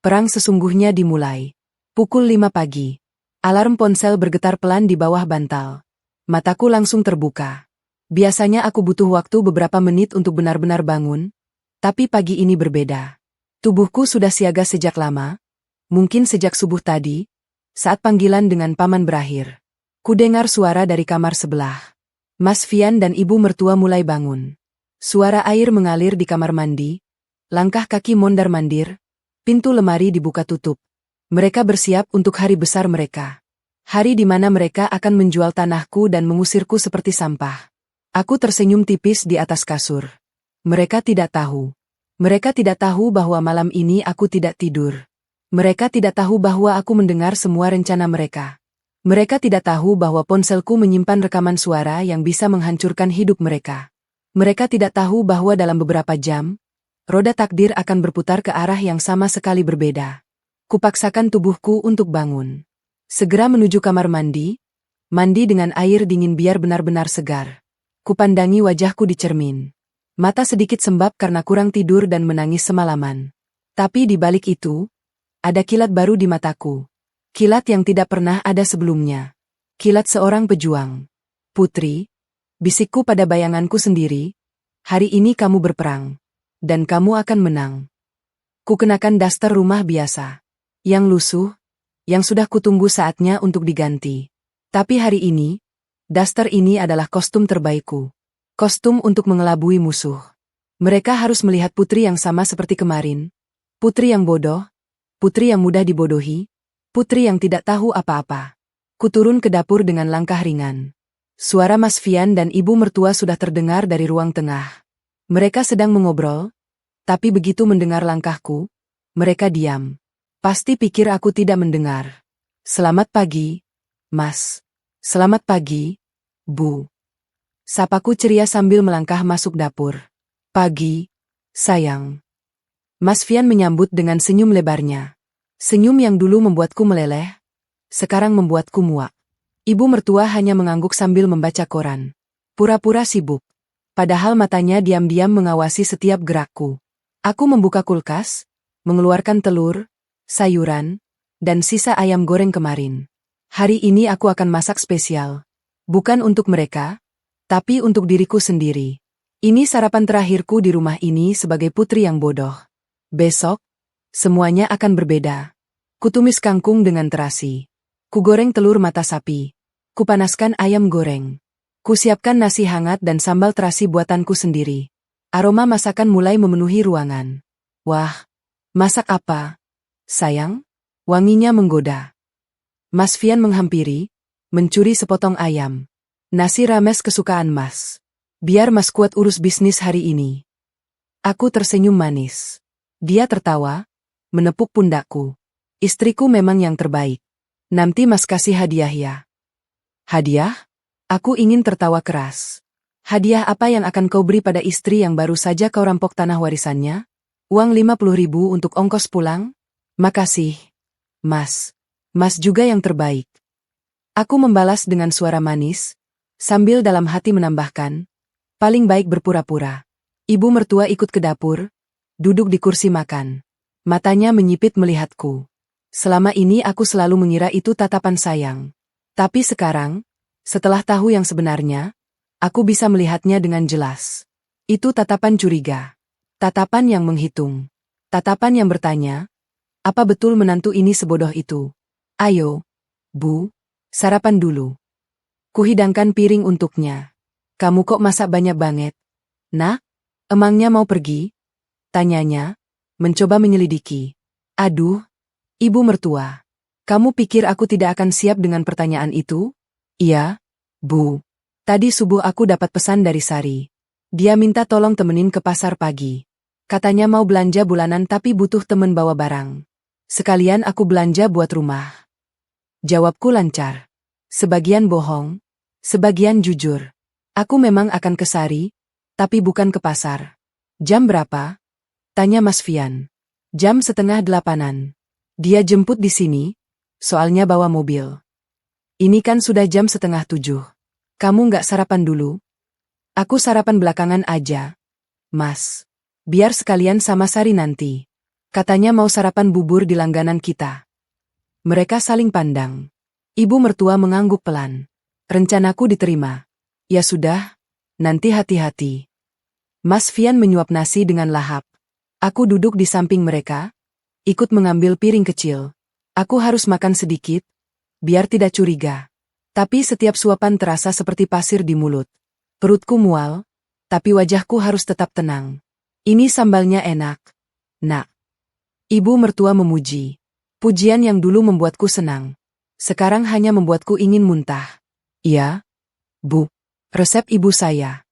perang sesungguhnya dimulai. Pukul 5 pagi. Alarm ponsel bergetar pelan di bawah bantal. Mataku langsung terbuka. Biasanya aku butuh waktu beberapa menit untuk benar-benar bangun, tapi pagi ini berbeda. Tubuhku sudah siaga sejak lama, mungkin sejak subuh tadi, saat panggilan dengan paman berakhir. Kudengar suara dari kamar sebelah. Mas Fian dan ibu mertua mulai bangun. Suara air mengalir di kamar mandi, langkah kaki mondar-mandir, pintu lemari dibuka tutup. Mereka bersiap untuk hari besar mereka. Hari di mana mereka akan menjual tanahku dan mengusirku seperti sampah. Aku tersenyum tipis di atas kasur. Mereka tidak tahu. Mereka tidak tahu bahwa malam ini aku tidak tidur. Mereka tidak tahu bahwa aku mendengar semua rencana mereka. Mereka tidak tahu bahwa ponselku menyimpan rekaman suara yang bisa menghancurkan hidup mereka. Mereka tidak tahu bahwa dalam beberapa jam, roda takdir akan berputar ke arah yang sama sekali berbeda. Kupaksakan tubuhku untuk bangun. Segera menuju kamar mandi dengan air dingin biar benar-benar segar. Kupandangi wajahku di cermin. Mata sedikit sembab karena kurang tidur dan menangis semalaman. Tapi di balik itu, ada kilat baru di mataku. Kilat yang tidak pernah ada sebelumnya. Kilat seorang pejuang. Putri, bisikku pada bayanganku sendiri, hari ini kamu berperang. Dan kamu akan menang. Kukenakan daster rumah biasa. Yang lusuh, yang sudah kutunggu saatnya untuk diganti. Tapi hari ini, daster ini adalah kostum terbaikku. Kostum untuk mengelabui musuh. Mereka harus melihat putri yang sama seperti kemarin. Putri yang bodoh, putri yang mudah dibodohi, putri yang tidak tahu apa-apa. Kuturun ke dapur dengan langkah ringan. Suara Mas Fian dan ibu mertua sudah terdengar dari ruang tengah. Mereka sedang mengobrol, tapi begitu mendengar langkahku, mereka diam. Pasti pikir aku tidak mendengar. Selamat pagi, Mas. Selamat pagi, Bu. Sapaku ceria sambil melangkah masuk dapur. Pagi, sayang. Mas Fian menyambut dengan senyum lebarnya. Senyum yang dulu membuatku meleleh, sekarang membuatku muak. Ibu mertua hanya mengangguk sambil membaca koran. Pura-pura sibuk. Padahal matanya diam-diam mengawasi setiap gerakku. Aku membuka kulkas, mengeluarkan telur, sayuran, dan sisa ayam goreng kemarin. Hari ini aku akan masak spesial. Bukan untuk mereka, tapi untuk diriku sendiri. Ini sarapan terakhirku di rumah ini sebagai putri yang bodoh. Besok, semuanya akan berbeda. Kutumis kangkung dengan terasi. Kugoreng telur mata sapi. Kupanaskan ayam goreng. Kusiapkan nasi hangat dan sambal terasi buatanku sendiri. Aroma masakan mulai memenuhi ruangan. Wah, masak apa? Sayang, wanginya menggoda. Mas Fian menghampiri, mencuri sepotong ayam. Nasi rames kesukaan Mas. Biar Mas kuat urus bisnis hari ini. Aku tersenyum manis. Dia tertawa, menepuk pundakku. Istriku memang yang terbaik. Nanti Mas kasih hadiah ya. Hadiah? Aku ingin tertawa keras. Hadiah apa yang akan kau beri pada istri yang baru saja kau rampok tanah warisannya? Uang 50.000 untuk ongkos pulang? Makasih, Mas. Mas juga yang terbaik. Aku membalas dengan suara manis, sambil dalam hati menambahkan, paling baik berpura-pura. Ibu mertua ikut ke dapur, duduk di kursi makan. Matanya menyipit melihatku. Selama ini aku selalu mengira itu tatapan sayang. Tapi sekarang, setelah tahu yang sebenarnya, aku bisa melihatnya dengan jelas. Itu tatapan curiga. Tatapan yang menghitung. Tatapan yang bertanya, apa betul menantu ini sebodoh itu? Ayo, Bu, sarapan dulu. Kuhidangkan piring untuknya. Kamu kok masak banyak banget? Nak, emangnya mau pergi? Tanyanya, mencoba menyelidiki. Aduh, Ibu mertua. Kamu pikir aku tidak akan siap dengan pertanyaan itu? Iya, Bu. Tadi subuh aku dapat pesan dari Sari. Dia minta tolong temenin ke pasar pagi. Katanya mau belanja bulanan tapi butuh temen bawa barang. Sekalian aku belanja buat rumah. Jawabku lancar. Sebagian bohong, sebagian jujur. Aku memang akan ke Sari, tapi bukan ke pasar. Jam berapa? Tanya Mas Fian. Jam 7:30. Dia jemput di sini, soalnya bawa mobil. Ini kan sudah jam 6:30. Kamu nggak sarapan dulu? Aku sarapan belakangan aja, Mas. Biar sekalian sama Sari nanti. Katanya mau sarapan bubur di langganan kita. Mereka saling pandang. Ibu mertua mengangguk pelan. Rencanaku diterima. Ya sudah, nanti hati-hati. Mas Fian menyuap nasi dengan lahap. Aku duduk di samping mereka, ikut mengambil piring kecil. Aku harus makan sedikit, biar tidak curiga. Tapi setiap suapan terasa seperti pasir di mulut. Perutku mual, tapi wajahku harus tetap tenang. Ini sambalnya enak, Nak. Ibu mertua memuji. Pujian yang dulu membuatku senang. Sekarang hanya membuatku ingin muntah. Iya, Bu. Resep ibu saya.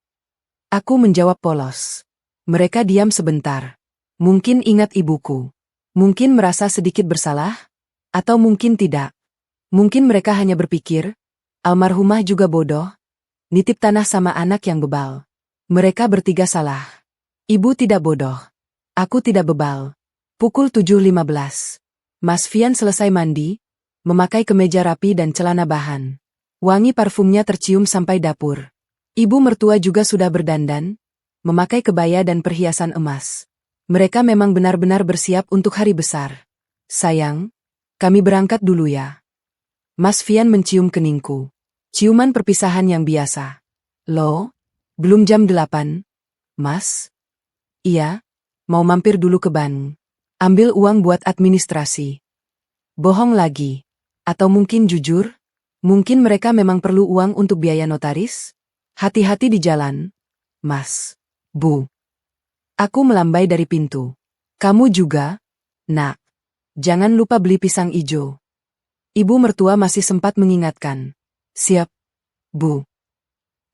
Aku menjawab polos. Mereka diam sebentar. Mungkin ingat ibuku. Mungkin merasa sedikit bersalah, atau mungkin tidak. Mungkin mereka hanya berpikir, almarhumah juga bodoh, nitip tanah sama anak yang bebal. Mereka bertiga salah. Ibu tidak bodoh. Aku tidak bebal. Pukul 7.15. Mas Fian selesai mandi, memakai kemeja rapi dan celana bahan. Wangi parfumnya tercium sampai dapur. Ibu mertua juga sudah berdandan, memakai kebaya dan perhiasan emas. Mereka memang benar-benar bersiap untuk hari besar. Sayang, kami berangkat dulu ya. Mas Fian mencium keningku. Ciuman perpisahan yang biasa. Loh, belum jam 8, Mas? Iya, mau mampir dulu ke bank. Ambil uang buat administrasi. Bohong lagi. Atau mungkin jujur? Mungkin mereka memang perlu uang untuk biaya notaris? Hati-hati di jalan, Mas. Bu. Aku melambai dari pintu. Kamu juga, Nak. Jangan lupa beli pisang ijo. Ibu mertua masih sempat mengingatkan. Siap, Bu.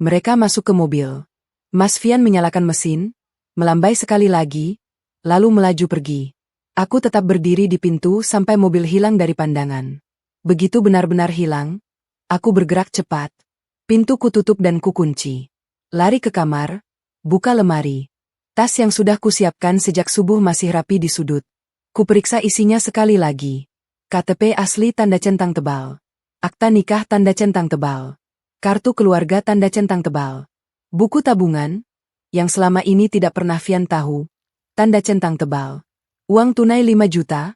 Mereka masuk ke mobil. Mas Fian menyalakan mesin, melambai sekali lagi, lalu melaju pergi. Aku tetap berdiri di pintu sampai mobil hilang dari pandangan. Begitu benar-benar hilang, aku bergerak cepat. Pintu kututup dan kukunci. Lari ke kamar, buka lemari. Tas yang sudah kusiapkan sejak subuh masih rapi di sudut. Kuperiksa isinya sekali lagi. KTP asli tanda centang tebal. Akta nikah tanda centang tebal. Kartu keluarga tanda centang tebal. Buku tabungan, yang selama ini tidak pernah Fian tahu, tanda centang tebal. Uang tunai 5 juta,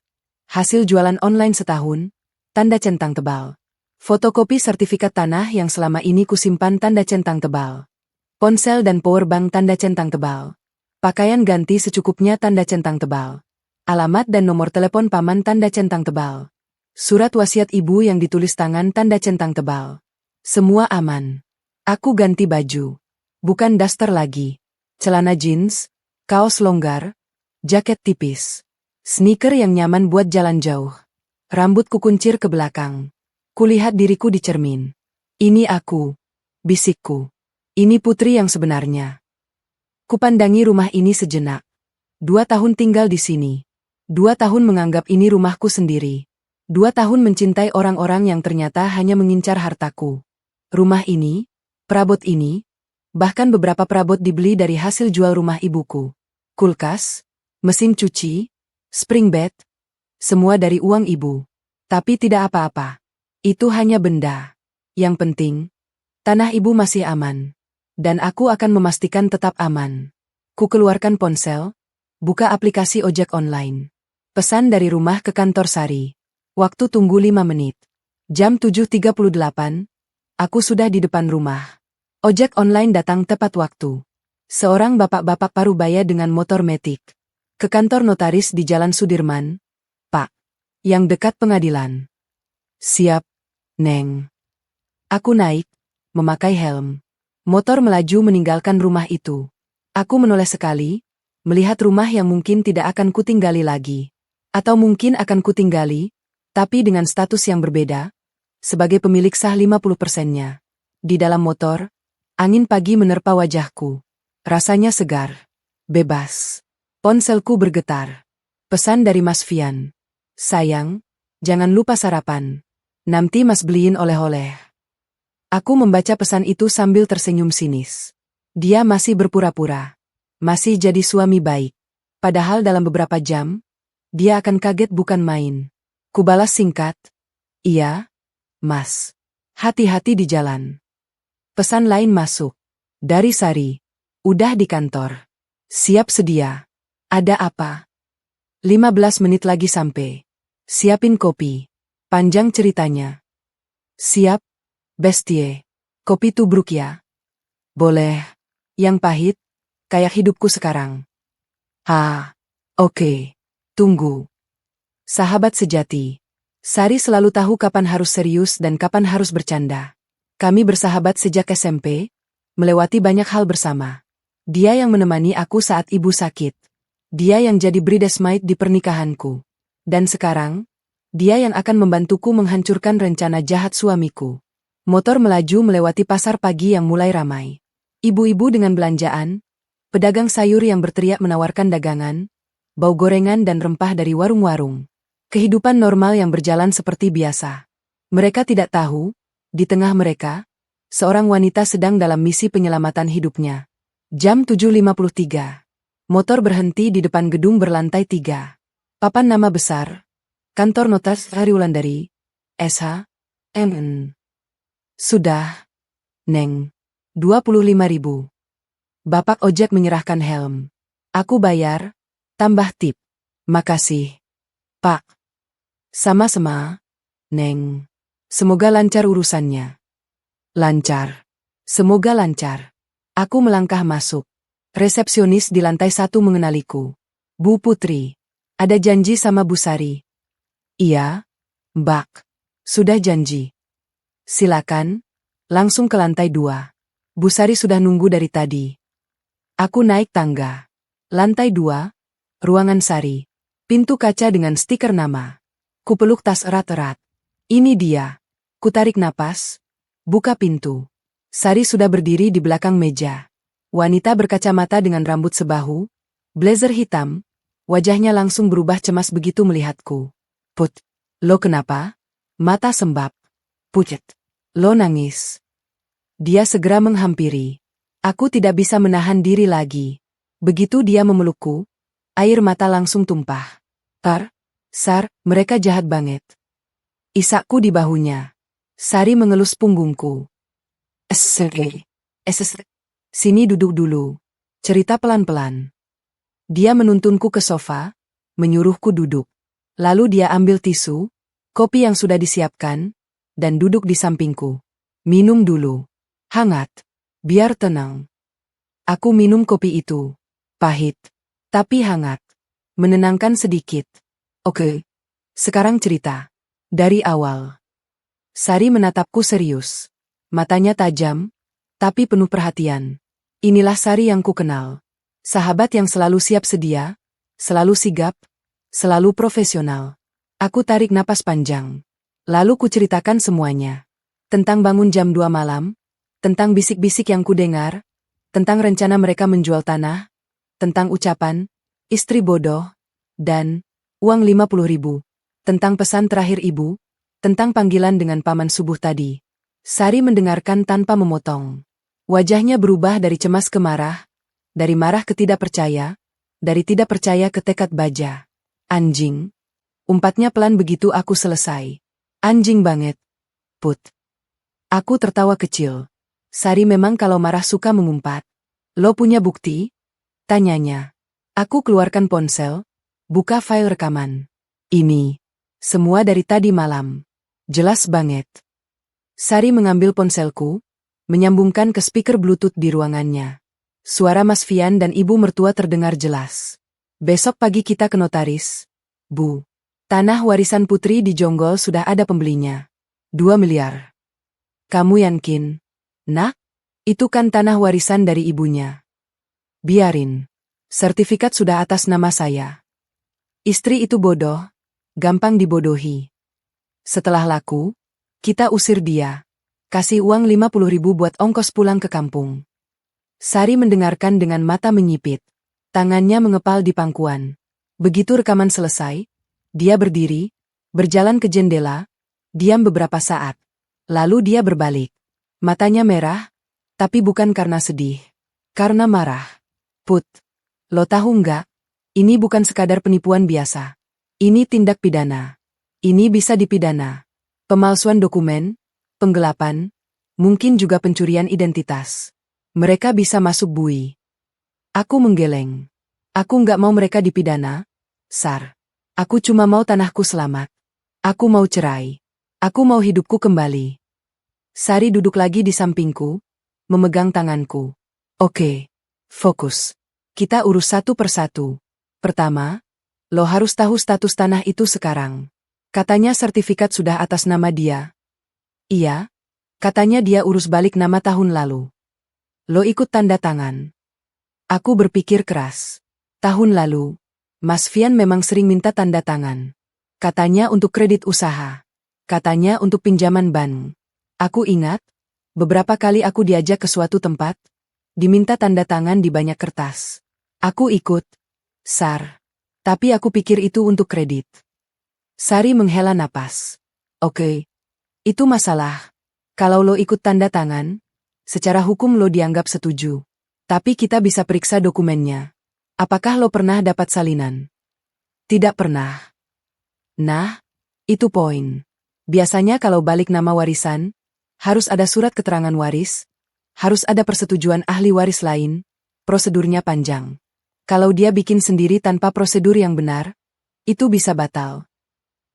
hasil jualan online setahun, tanda centang tebal. Fotokopi sertifikat tanah yang selama ini kusimpan tanda centang tebal. Ponsel dan powerbank tanda centang tebal. Pakaian ganti secukupnya tanda centang tebal. Alamat dan nomor telepon paman tanda centang tebal. Surat wasiat ibu yang ditulis tangan tanda centang tebal. Semua aman. Aku ganti baju. Bukan daster lagi. Celana jeans, kaos longgar, jaket tipis. Sneaker yang nyaman buat jalan jauh. Rambut kukuncir ke belakang. Kulihat diriku di cermin. Ini aku. Bisikku. Ini putri yang sebenarnya. Kupandangi rumah ini sejenak. 2 tahun tinggal di sini. 2 tahun menganggap ini rumahku sendiri. 2 tahun mencintai orang-orang yang ternyata hanya mengincar hartaku. Rumah ini, perabot ini, bahkan beberapa perabot dibeli dari hasil jual rumah ibuku. Kulkas, mesin cuci, spring bed, semua dari uang ibu. Tapi tidak apa-apa. Itu hanya benda. Yang penting, tanah ibu masih aman. Dan aku akan memastikan tetap aman. Ku keluarkan ponsel, buka aplikasi ojek online. Pesan dari rumah ke kantor Sari. Waktu tunggu 5 menit. Jam 7.38, aku sudah di depan rumah. Ojek online datang tepat waktu. Seorang bapak-bapak parubaya dengan motor metik. Ke kantor notaris di Jalan Sudirman, Pak. Yang dekat pengadilan. Siap, Neng. Aku naik, memakai helm. Motor melaju meninggalkan rumah itu. Aku menoleh sekali, melihat rumah yang mungkin tidak akan kutinggali lagi. Atau mungkin akan kutinggali, tapi dengan status yang berbeda, sebagai pemilik sah 50%-nya. Di dalam motor, angin pagi menerpa wajahku. Rasanya segar. Bebas. Ponselku bergetar. Pesan dari Mas Fian. Sayang, jangan lupa sarapan. Nanti Mas beliin oleh-oleh. Aku membaca pesan itu sambil tersenyum sinis. Dia masih berpura-pura. Masih jadi suami baik. Padahal dalam beberapa jam, dia akan kaget bukan main. Kubalas singkat. Iya, Mas. Hati-hati di jalan. Pesan lain masuk. Dari Sari. Udah di kantor. Siap sedia. Ada apa? 15 menit lagi sampai. Siapin kopi. Panjang ceritanya. Siap, bestie. Kopi tubruk ya? Boleh. Yang pahit, kayak hidupku sekarang. Oke. Tunggu. Sahabat sejati. Sari selalu tahu kapan harus serius dan kapan harus bercanda. Kami bersahabat sejak SMP, melewati banyak hal bersama. Dia yang menemani aku saat ibu sakit. Dia yang jadi bridesmaid di pernikahanku. Dan sekarang, dia yang akan membantuku menghancurkan rencana jahat suamiku. Motor melaju melewati pasar pagi yang mulai ramai. Ibu-ibu dengan belanjaan, pedagang sayur yang berteriak menawarkan dagangan, bau gorengan dan rempah dari warung-warung. Kehidupan normal yang berjalan seperti biasa. Mereka tidak tahu, di tengah mereka, seorang wanita sedang dalam misi penyelamatan hidupnya. Jam 7.53. Motor berhenti di depan gedung berlantai 3. Papan nama besar. Kantor Notas Hari Wulandari. SH. MN. Sudah. Neng. 25.000. Bapak ojek menyerahkan helm. Aku bayar. Tambah tip. Makasih. Pak. Sama-sama. Neng. Semoga lancar urusannya. Lancar. Semoga lancar. Aku melangkah masuk. Resepsionis di lantai 1 mengenaliku. Bu Putri. Ada janji sama Bu Sari. Iya, Mbak. Sudah janji. Silakan, langsung ke lantai 2. Bu Sari sudah nunggu dari tadi. Aku naik tangga. Lantai 2, ruangan Sari. Pintu kaca dengan stiker nama. Kupeluk tas erat-erat. Ini dia. Kutarik napas. Buka pintu. Sari sudah berdiri di belakang meja. Wanita berkacamata dengan rambut sebahu, blazer hitam. Wajahnya langsung berubah cemas begitu melihatku. Put, lo kenapa? Mata sembab. Pucet, lo nangis. Dia segera menghampiri. Aku tidak bisa menahan diri lagi. Begitu dia memelukku, air mata langsung tumpah. Sar, mereka jahat banget. Isakku di bahunya. Sari mengelus punggungku. Sini duduk dulu. Cerita pelan-pelan. Dia menuntunku ke sofa, menyuruhku duduk. Lalu dia ambil tisu, kopi yang sudah disiapkan, dan duduk di sampingku. Minum dulu. Hangat. Biar tenang. Aku minum kopi itu. Pahit. Tapi hangat. Menenangkan sedikit. Oke. Sekarang cerita. Dari awal. Sari menatapku serius. Matanya tajam, tapi penuh perhatian. Inilah Sari yang ku kenal. Sahabat yang selalu siap sedia, selalu sigap, selalu profesional. Aku tarik napas panjang. Lalu ku ceritakan semuanya. Tentang bangun jam 2 malam, tentang bisik-bisik yang ku dengar, tentang rencana mereka menjual tanah, tentang ucapan, istri bodoh, dan uang 50.000, tentang pesan terakhir ibu, tentang panggilan dengan paman subuh tadi. Sari mendengarkan tanpa memotong. Wajahnya berubah dari cemas ke marah, dari marah ke tidak percaya, dari tidak percaya ke tekad baja. Anjing. Umpatnya pelan begitu aku selesai. Anjing banget. Put. Aku tertawa kecil. Sari memang kalau marah suka mengumpat. Lo punya bukti? Tanyanya. Aku keluarkan ponsel, buka file rekaman. Ini. Semua dari tadi malam. Jelas banget. Sari mengambil ponselku, menyambungkan ke speaker Bluetooth di ruangannya. Suara Mas Fian dan ibu mertua terdengar jelas. Besok pagi kita ke notaris. Bu. Tanah warisan Putri di Jonggol sudah ada pembelinya. 2 miliar. Kamu yakin? Nak? Itu kan tanah warisan dari ibunya. Biarin. Sertifikat sudah atas nama saya. Istri itu bodoh. Gampang dibodohi. Setelah laku, kita usir dia. Kasih uang 50.000 buat ongkos pulang ke kampung. Sari mendengarkan dengan mata menyipit. Tangannya mengepal di pangkuan. Begitu rekaman selesai, dia berdiri, berjalan ke jendela, diam beberapa saat. Lalu dia berbalik. Matanya merah, tapi bukan karena sedih. Karena marah. Put, lo tahu nggak? Ini bukan sekadar penipuan biasa. Ini tindak pidana. Ini bisa dipidana. Pemalsuan dokumen, penggelapan, mungkin juga pencurian identitas. Mereka bisa masuk bui. Aku menggeleng. Aku nggak mau mereka dipidana, Sar. Aku cuma mau tanahku selamat. Aku mau cerai. Aku mau hidupku kembali. Sari duduk lagi di sampingku, memegang tanganku. Oke, fokus. Kita urus satu persatu. Pertama, lo harus tahu status tanah itu sekarang. Katanya sertifikat sudah atas nama dia. Iya, katanya dia urus balik nama tahun lalu. Lo ikut tanda tangan. Aku berpikir keras. Tahun lalu, Mas Fian memang sering minta tanda tangan. Katanya untuk kredit usaha. Katanya untuk pinjaman bank. Aku ingat, beberapa kali aku diajak ke suatu tempat, diminta tanda tangan di banyak kertas. Aku ikut, Sar. Tapi aku pikir itu untuk kredit. Sari menghela napas. Oke. Itu masalah. Kalau lo ikut tanda tangan, secara hukum lo dianggap setuju. Tapi kita bisa periksa dokumennya. Apakah lo pernah dapat salinan? Tidak pernah. Nah, itu poin. Biasanya kalau balik nama warisan, harus ada surat keterangan waris, harus ada persetujuan ahli waris lain, prosedurnya panjang. Kalau dia bikin sendiri tanpa prosedur yang benar, itu bisa batal.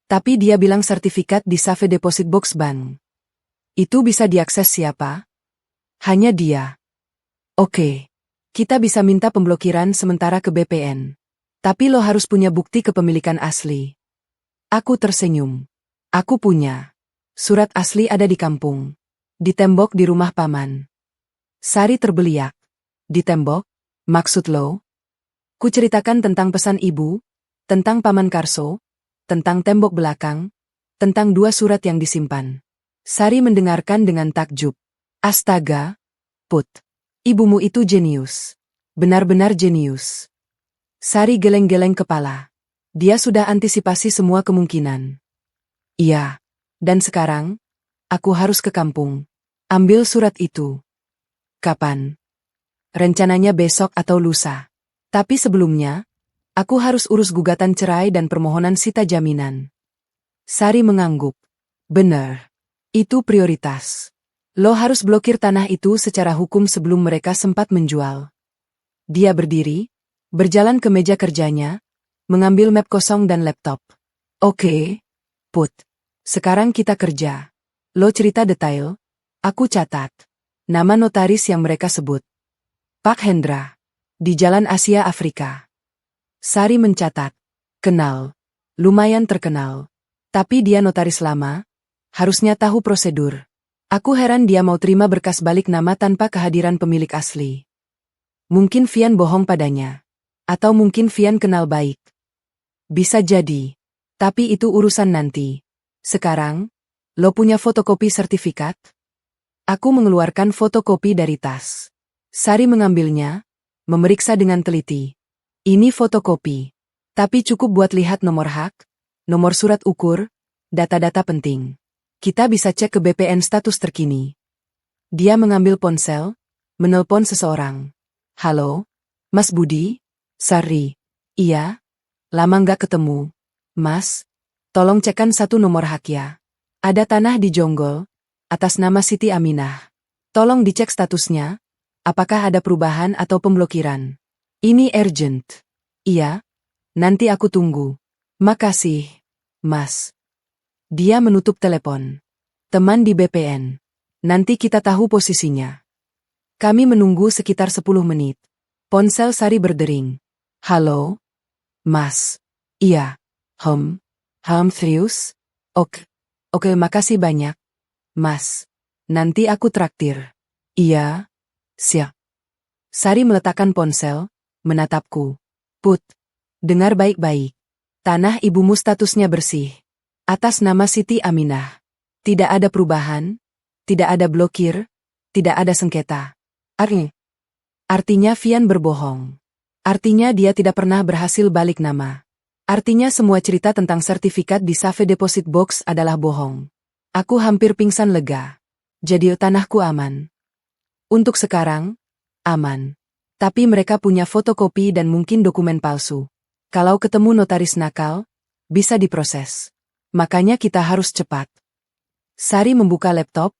Tapi dia bilang sertifikat di Safe Deposit Box Bank. Itu bisa diakses siapa? Hanya dia. Oke. Kita bisa minta pemblokiran sementara ke BPN. Tapi lo harus punya bukti kepemilikan asli. Aku tersenyum. Aku punya. Surat asli ada di kampung. Di tembok di rumah paman. Sari terbeliak. Di tembok? Maksud lo? Ku ceritakan tentang pesan ibu, tentang paman Karso, tentang tembok belakang, tentang 2 surat yang disimpan. Sari mendengarkan dengan takjub. Astaga, Put. Ibumu itu jenius. Benar-benar jenius. Sari geleng-geleng kepala. Dia sudah antisipasi semua kemungkinan. Iya. Dan sekarang, aku harus ke kampung. Ambil surat itu. Kapan? Rencananya besok atau lusa. Tapi sebelumnya, aku harus urus gugatan cerai dan permohonan sita jaminan. Sari mengangguk. Benar. Itu prioritas. Lo harus blokir tanah itu secara hukum sebelum mereka sempat menjual. Dia berdiri, berjalan ke meja kerjanya, mengambil map kosong dan laptop. Oke, Put. Sekarang kita kerja. Lo cerita detail, aku catat. Nama notaris yang mereka sebut. Pak Hendra. Di Jalan Asia Afrika. Sari mencatat. Kenal. Lumayan terkenal. Tapi dia notaris lama, harusnya tahu prosedur. Aku heran dia mau terima berkas balik nama tanpa kehadiran pemilik asli. Mungkin Vian bohong padanya. Atau mungkin Vian kenal baik. Bisa jadi. Tapi itu urusan nanti. Sekarang, lo punya fotokopi sertifikat? Aku mengeluarkan fotokopi dari tas. Sari mengambilnya, memeriksa dengan teliti. Ini fotokopi. Tapi cukup buat lihat nomor hak, nomor surat ukur, data-data penting. Kita bisa cek ke BPN status terkini. Dia mengambil ponsel, menelpon seseorang. Halo, Mas Budi? Sari. Iya? Lama nggak ketemu. Mas, tolong cekkan 1 nomor hak ya. Ada tanah di Jonggol, atas nama Siti Aminah. Tolong dicek statusnya, apakah ada perubahan atau pemblokiran. Ini urgent. Iya, nanti aku tunggu. Makasih, Mas. Dia menutup telepon. Teman di BPN. Nanti kita tahu posisinya. Kami menunggu sekitar 10 menit. Ponsel Sari berdering. Halo? Mas. Iya. Serius? Oke, makasih banyak. Mas. Nanti aku traktir. Iya. Siap. Sari meletakkan ponsel, menatapku. Put. Dengar baik-baik. Tanah ibumu statusnya bersih. Atas nama Siti Aminah. Tidak ada perubahan, tidak ada blokir, tidak ada sengketa. Artinya Vian berbohong. Artinya dia tidak pernah berhasil balik nama. Artinya semua cerita tentang sertifikat di Safe Deposit Box adalah bohong. Aku hampir pingsan lega. Jadi tanahku aman. Untuk sekarang, aman. Tapi mereka punya fotokopi dan mungkin dokumen palsu. Kalau ketemu notaris nakal, bisa diproses. Makanya kita harus cepat. Sari membuka laptop,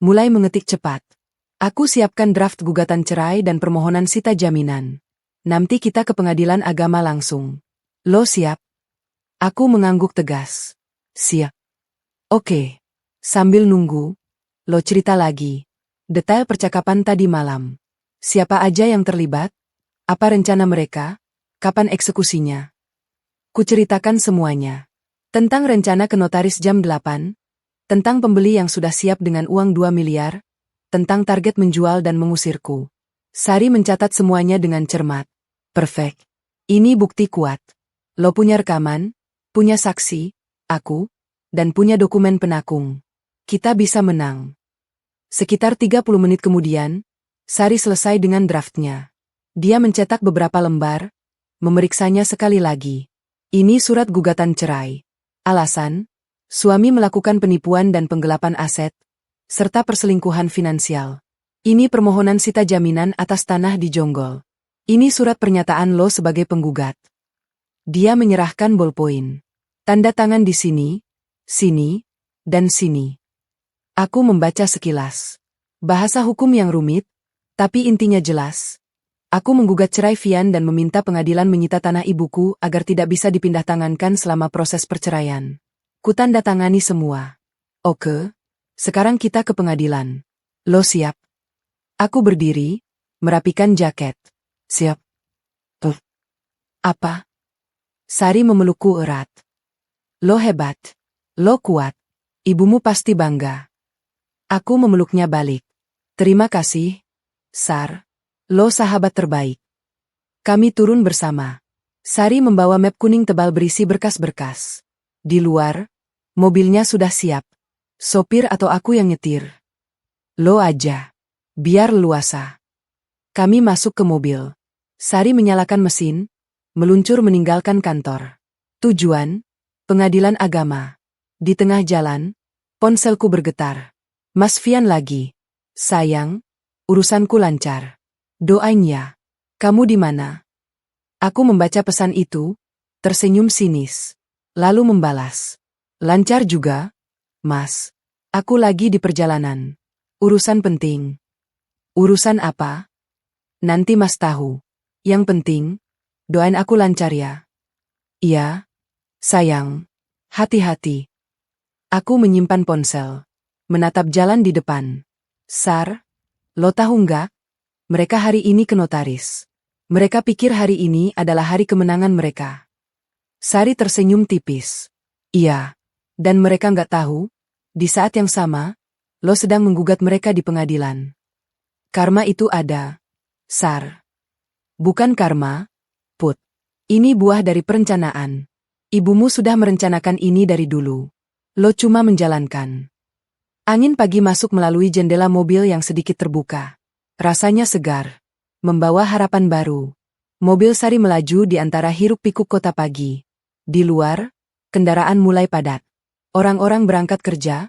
mulai mengetik cepat. Aku siapkan draft gugatan cerai dan permohonan sita jaminan. Nanti kita ke pengadilan agama langsung. Lo siap? Aku mengangguk tegas. Siap. Oke. Sambil nunggu, lo cerita lagi. Detail percakapan tadi malam. Siapa aja yang terlibat? Apa rencana mereka? Kapan eksekusinya? Kuceritakan semuanya. Tentang rencana ke notaris jam 8, tentang pembeli yang sudah siap dengan uang 2 miliar, tentang target menjual dan mengusirku. Sari mencatat semuanya dengan cermat. Perfect. Ini bukti kuat. Lo punya rekaman, punya saksi, aku, dan punya dokumen penakung. Kita bisa menang. Sekitar 30 menit kemudian, Sari selesai dengan draftnya. Dia mencetak beberapa lembar, memeriksanya sekali lagi. Ini surat gugatan cerai. Alasan, Suami melakukan penipuan dan penggelapan aset, serta perselingkuhan finansial. Ini permohonan sita jaminan atas tanah di Jonggol. Ini surat pernyataan lo sebagai penggugat. Dia menyerahkan bolpoin. Tanda tangan di sini, sini, dan sini. Aku membaca sekilas. Bahasa hukum yang rumit, tapi intinya jelas. Aku menggugat cerai Vian dan meminta pengadilan menyita tanah ibuku agar tidak bisa dipindahtangankan selama proses perceraian. Kutandatangani semua. Oke, sekarang kita ke pengadilan. Lo siap? Aku berdiri, merapikan jaket. Siap. Apa? Sari memelukku erat. Lo hebat. Lo kuat. Ibumu pasti bangga. Aku memeluknya balik. Terima kasih, Sar. Lo sahabat terbaik. Kami turun bersama. Sari membawa map kuning tebal berisi berkas-berkas. Di luar, mobilnya sudah siap. Sopir atau aku yang nyetir? Lo aja. Biar luasa. Kami masuk ke mobil. Sari menyalakan mesin, meluncur meninggalkan kantor. Tujuan, pengadilan agama. Di tengah jalan, ponselku bergetar. Mas Vian lagi. Sayang, urusanku lancar. Doain ya. Kamu di mana? Aku membaca pesan itu, tersenyum sinis. Lalu membalas. Lancar juga, Mas. Aku lagi di perjalanan. Urusan penting. Urusan apa? Nanti Mas tahu. Yang penting, doain aku lancar ya. Iya. Sayang. Hati-hati. Aku menyimpan ponsel. Menatap jalan di depan. Sar, lo tahu nggak? Mereka hari ini ke notaris. Mereka pikir hari ini adalah hari kemenangan mereka. Sari tersenyum tipis. Iya. Dan mereka nggak tahu, di saat yang sama, lo sedang menggugat mereka di pengadilan. Karma itu ada, Sar. Bukan karma, Put. Ini buah dari perencanaan. Ibumu sudah merencanakan ini dari dulu. Lo cuma menjalankan. Angin pagi masuk melalui jendela mobil yang sedikit terbuka. Rasanya segar. Membawa harapan baru. Mobil Sari melaju di antara hiruk-pikuk kota pagi. Di luar, kendaraan mulai padat. Orang-orang berangkat kerja,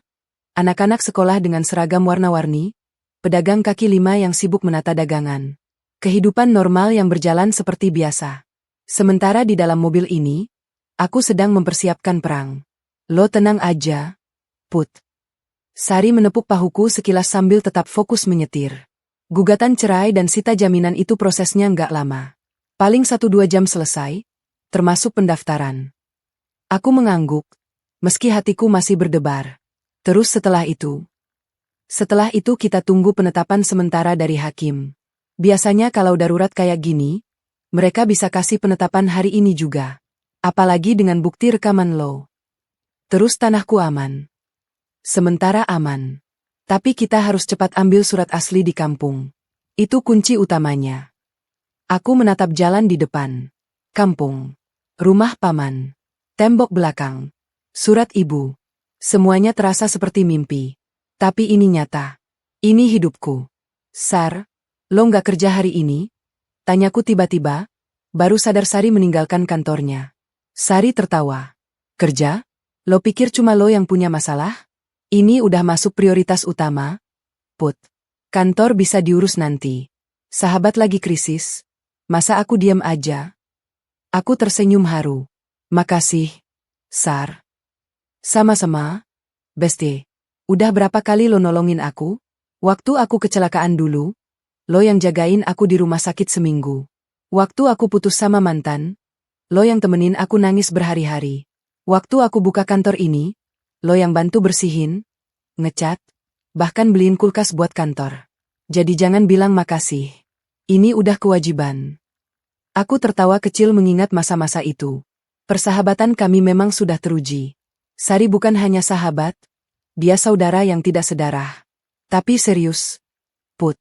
anak-anak sekolah dengan seragam warna-warni, pedagang kaki lima yang sibuk menata dagangan. Kehidupan normal yang berjalan seperti biasa. Sementara di dalam mobil ini, aku sedang mempersiapkan perang. Lo tenang aja, Put. Sari menepuk pahuku sekilas sambil tetap fokus menyetir. Gugatan cerai dan sita jaminan itu prosesnya nggak lama. Paling 1-2 jam selesai, termasuk pendaftaran. Aku mengangguk, meski hatiku masih berdebar. Terus setelah itu kita tunggu penetapan sementara dari hakim. Biasanya kalau darurat kayak gini, mereka bisa kasih penetapan hari ini juga. Apalagi dengan bukti rekaman lo. Terus tanahku aman. Sementara aman. Tapi kita harus cepat ambil surat asli di kampung. Itu kunci utamanya. Aku menatap jalan di depan. Kampung. Rumah paman. Tembok belakang. Surat ibu. Semuanya terasa seperti mimpi. Tapi ini nyata. Ini hidupku. Sar, lo nggak kerja hari ini? Tanyaku tiba-tiba, baru sadar Sari meninggalkan kantornya. Sari tertawa. Kerja? Lo pikir cuma lo yang punya masalah? Ini udah masuk prioritas utama, Put. Kantor bisa diurus nanti. Sahabat lagi krisis. Masa aku diam aja? Aku tersenyum haru. Makasih, Sar. Sama-sama, Besti. Udah berapa kali lo nolongin aku? Waktu aku kecelakaan dulu, lo yang jagain aku di rumah sakit seminggu. Waktu aku putus sama mantan, lo yang temenin aku nangis berhari-hari. Waktu aku buka kantor ini, lo yang bantu bersihin, ngecat, bahkan beliin kulkas buat kantor. Jadi jangan bilang makasih. Ini udah kewajiban. Aku tertawa kecil mengingat masa-masa itu. Persahabatan kami memang sudah teruji. Sari bukan hanya sahabat, dia saudara yang tidak sedarah. Tapi serius, Put.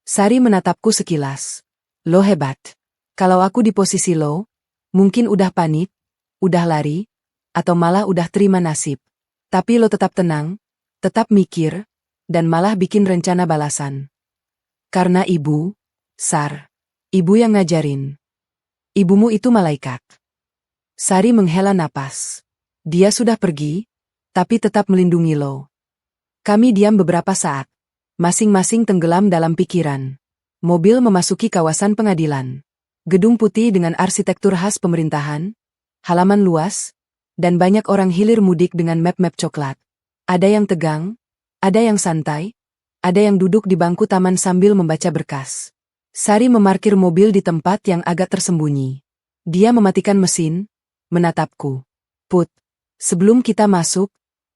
Sari menatapku sekilas. Lo hebat. Kalau aku di posisi lo, mungkin udah panik, udah lari, atau malah udah terima nasib. Tapi lo tetap tenang, tetap mikir, dan malah bikin rencana balasan. Karena ibu, Sar, ibu yang ngajarin. Ibumu itu malaikat. Sari menghela napas. Dia sudah pergi, tapi tetap melindungi Lo. Kami diam beberapa saat. Masing-masing tenggelam dalam pikiran. Mobil memasuki kawasan pengadilan. Gedung putih dengan arsitektur khas pemerintahan, halaman luas, dan banyak orang hilir mudik dengan map-map coklat. Ada yang tegang, ada yang santai, ada yang duduk di bangku taman sambil membaca berkas. Sari memarkir mobil di tempat yang agak tersembunyi. Dia mematikan mesin, menatapku. Put, sebelum kita masuk,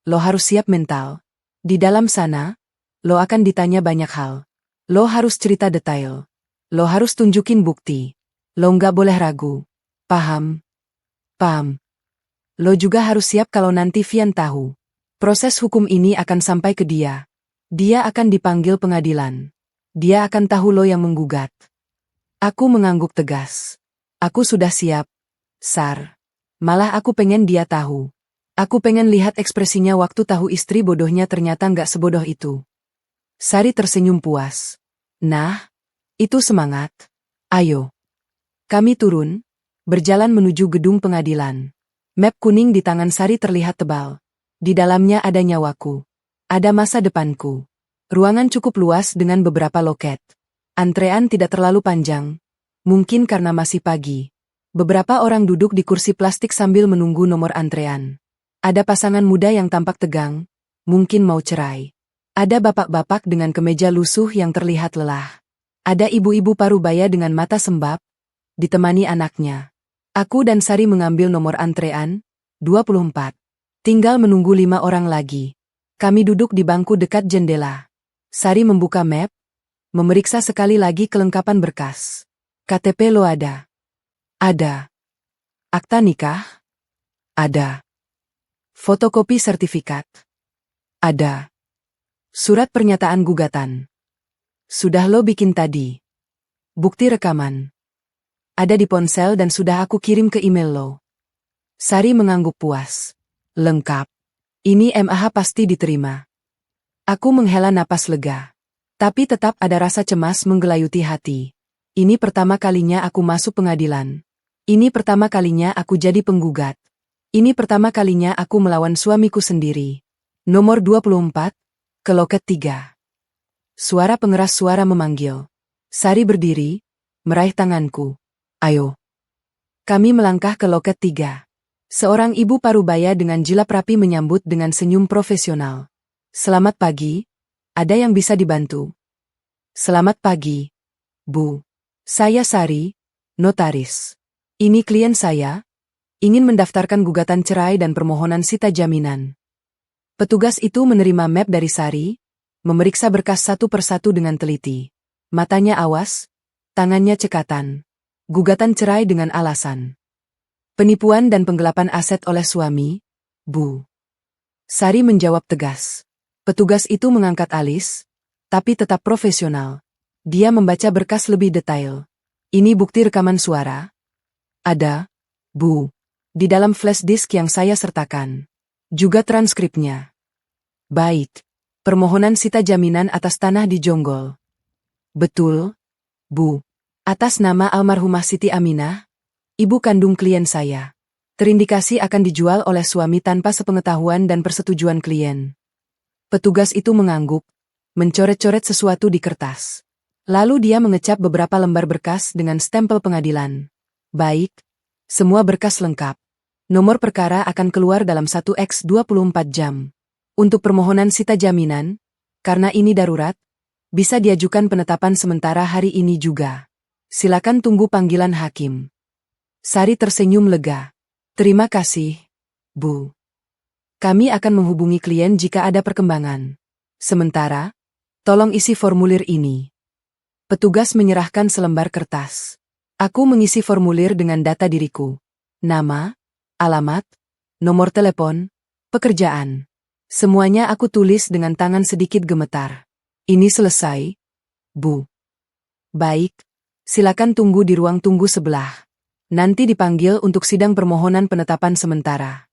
lo harus siap mental. Di dalam sana, lo akan ditanya banyak hal. Lo harus cerita detail. Lo harus tunjukin bukti. Lo nggak boleh ragu. Paham? Paham. Lo juga harus siap kalau nanti Vian tahu. Proses hukum ini akan sampai ke dia. Dia akan dipanggil pengadilan. Dia akan tahu lo yang menggugat. Aku mengangguk tegas. Aku sudah siap, Sar. Malah aku pengen dia tahu. Aku pengen lihat ekspresinya waktu tahu istri bodohnya ternyata nggak sebodoh itu. Sari tersenyum puas. Nah, itu semangat. Ayo. Kami turun, berjalan menuju gedung pengadilan. Map kuning di tangan Sari terlihat tebal. Di dalamnya ada nyawaku. Ada masa depanku. Ruangan cukup luas dengan beberapa loket. Antrean tidak terlalu panjang. Mungkin karena masih pagi. Beberapa orang duduk di kursi plastik sambil menunggu nomor antrean. Ada pasangan muda yang tampak tegang, mungkin mau cerai. Ada bapak-bapak dengan kemeja lusuh yang terlihat lelah. Ada ibu-ibu parubaya dengan mata sembab, ditemani anaknya. Aku dan Sari mengambil nomor antrean, 24. Tinggal menunggu 5 orang lagi. Kami duduk di bangku dekat jendela. Sari membuka map, memeriksa sekali lagi kelengkapan berkas. KTP lo ada? Ada. Akta nikah? Ada. Fotokopi sertifikat? Ada. Surat pernyataan gugatan? Sudah lo bikin tadi. Bukti rekaman? Ada di ponsel dan sudah aku kirim ke email lo. Sari mengangguk puas. Lengkap. Ini MAH pasti diterima. Aku menghela napas lega. Tapi tetap ada rasa cemas menggelayuti hati. Ini pertama kalinya aku masuk pengadilan. Ini pertama kalinya aku jadi penggugat. Ini pertama kalinya aku melawan suamiku sendiri. Nomor 24, ke loket 3. Suara pengeras suara memanggil. Sari berdiri, meraih tanganku. Ayo. Kami melangkah ke loket 3. Seorang ibu parubaya dengan jilbab rapi menyambut dengan senyum profesional. Selamat pagi, ada yang bisa dibantu? Selamat pagi, Bu. Saya Sari, notaris. Ini klien saya, ingin mendaftarkan gugatan cerai dan permohonan sita jaminan. Petugas itu menerima map dari Sari, memeriksa berkas satu persatu dengan teliti. Matanya awas, tangannya cekatan. Gugatan cerai dengan alasan penipuan dan penggelapan aset oleh suami, Bu. Sari menjawab tegas. Petugas itu mengangkat alis, tapi tetap profesional. Dia membaca berkas lebih detail. Ini bukti rekaman suara? Ada, Bu. Di dalam flash disk yang saya sertakan. Juga transkripnya. Baik. Permohonan sita jaminan atas tanah di Jonggol. Betul, Bu. Atas nama almarhumah Siti Aminah, ibu kandung klien saya. Terindikasi akan dijual oleh suami tanpa sepengetahuan dan persetujuan klien. Petugas itu mengangguk, mencoret-coret sesuatu di kertas. Lalu dia mengecap beberapa lembar berkas dengan stempel pengadilan. Baik, semua berkas lengkap. Nomor perkara akan keluar dalam 1x24 jam. Untuk permohonan sita jaminan, karena ini darurat, bisa diajukan penetapan sementara hari ini juga. Silakan tunggu panggilan hakim. Sari tersenyum lega. Terima kasih, Bu. Kami akan menghubungi klien jika ada perkembangan. Sementara, tolong isi formulir ini. Petugas menyerahkan selembar kertas. Aku mengisi formulir dengan data diriku. Nama, alamat, nomor telepon, pekerjaan. Semuanya aku tulis dengan tangan sedikit gemetar. Ini selesai, Bu. Baik, silakan tunggu di ruang tunggu sebelah. Nanti dipanggil untuk sidang permohonan penetapan sementara.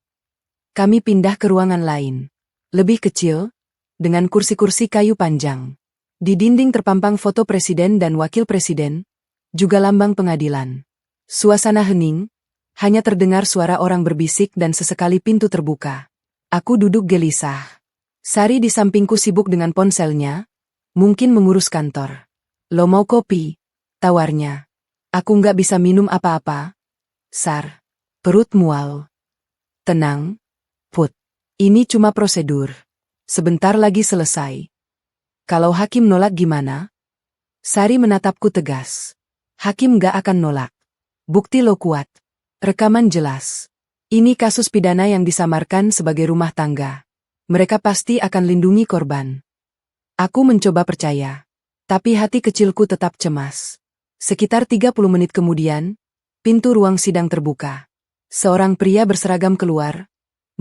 Kami pindah ke ruangan lain. Lebih kecil, dengan kursi-kursi kayu panjang. Di dinding terpampang foto presiden dan wakil presiden, juga lambang pengadilan. Suasana hening, hanya terdengar suara orang berbisik dan sesekali pintu terbuka. Aku duduk gelisah. Sari di sampingku sibuk dengan ponselnya, mungkin mengurus kantor. Lo mau kopi? Tawarnya. Aku nggak bisa minum apa-apa. Sar. Perut mual. Tenang, Put. Ini cuma prosedur. Sebentar lagi selesai. Kalau hakim nolak gimana? Sari menatapku tegas. Hakim nggak akan nolak. Bukti lo kuat. Rekaman jelas. Ini kasus pidana yang disamarkan sebagai rumah tangga. Mereka pasti akan lindungi korban. Aku mencoba percaya. Tapi hati kecilku tetap cemas. Sekitar 30 menit kemudian, pintu ruang sidang terbuka. Seorang pria berseragam keluar,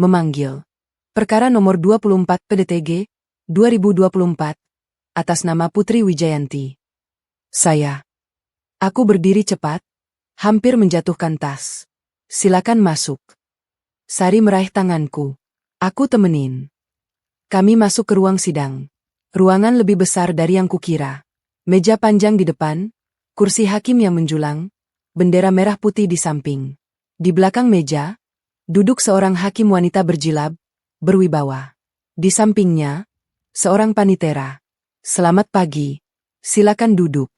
memanggil. Perkara nomor 24 PDTG, 2024, atas nama Putri Wijayanti. Saya. Aku berdiri cepat, hampir menjatuhkan tas. Silakan masuk. Sari meraih tanganku. Aku temenin. Kami masuk ke ruang sidang. Ruangan lebih besar dari yang kukira. Meja panjang di depan, kursi hakim yang menjulang, bendera merah putih di samping. Di belakang meja, duduk seorang hakim wanita berjilbab, berwibawa. Di sampingnya, seorang panitera. Selamat pagi. Silakan duduk.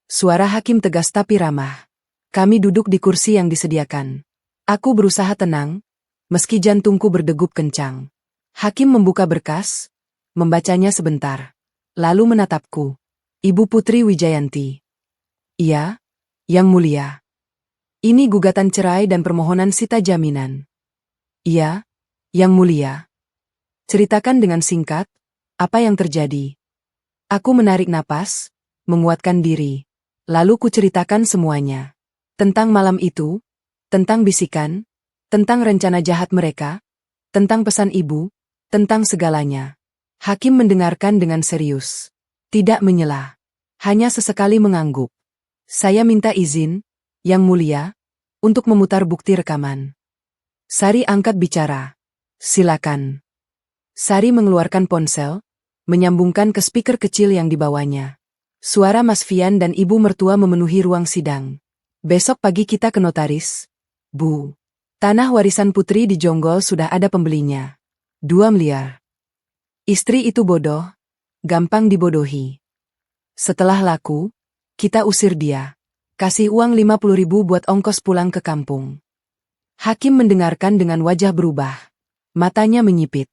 Suara hakim tegas tapi ramah. Kami duduk di kursi yang disediakan. Aku berusaha tenang, meski jantungku berdegup kencang. Hakim membuka berkas, membacanya sebentar. Lalu menatapku. Ibu Putri Wijayanti. Iya, Yang Mulia. Ini gugatan cerai dan permohonan sita jaminan. Iya, Yang Mulia. Ceritakan dengan singkat, apa yang terjadi. Aku menarik napas, menguatkan diri. Lalu kuceritakan semuanya. Tentang malam itu, tentang bisikan, tentang rencana jahat mereka, tentang pesan ibu, tentang segalanya. Hakim mendengarkan dengan serius. Tidak menyela. Hanya sesekali mengangguk. Saya minta izin, Yang Mulia, untuk memutar bukti rekaman. Sari angkat bicara. Silakan. Sari mengeluarkan ponsel, menyambungkan ke speaker kecil yang dibawanya. Suara Mas Fian dan ibu mertua memenuhi ruang sidang. Besok pagi kita ke notaris, Bu. Tanah warisan Putri di Jonggol sudah ada pembelinya. 2 miliar. Istri itu bodoh, gampang dibodohi. Setelah laku, kita usir dia. Kasih uang 50.000 buat ongkos pulang ke kampung. Hakim mendengarkan dengan wajah berubah. Matanya menyipit.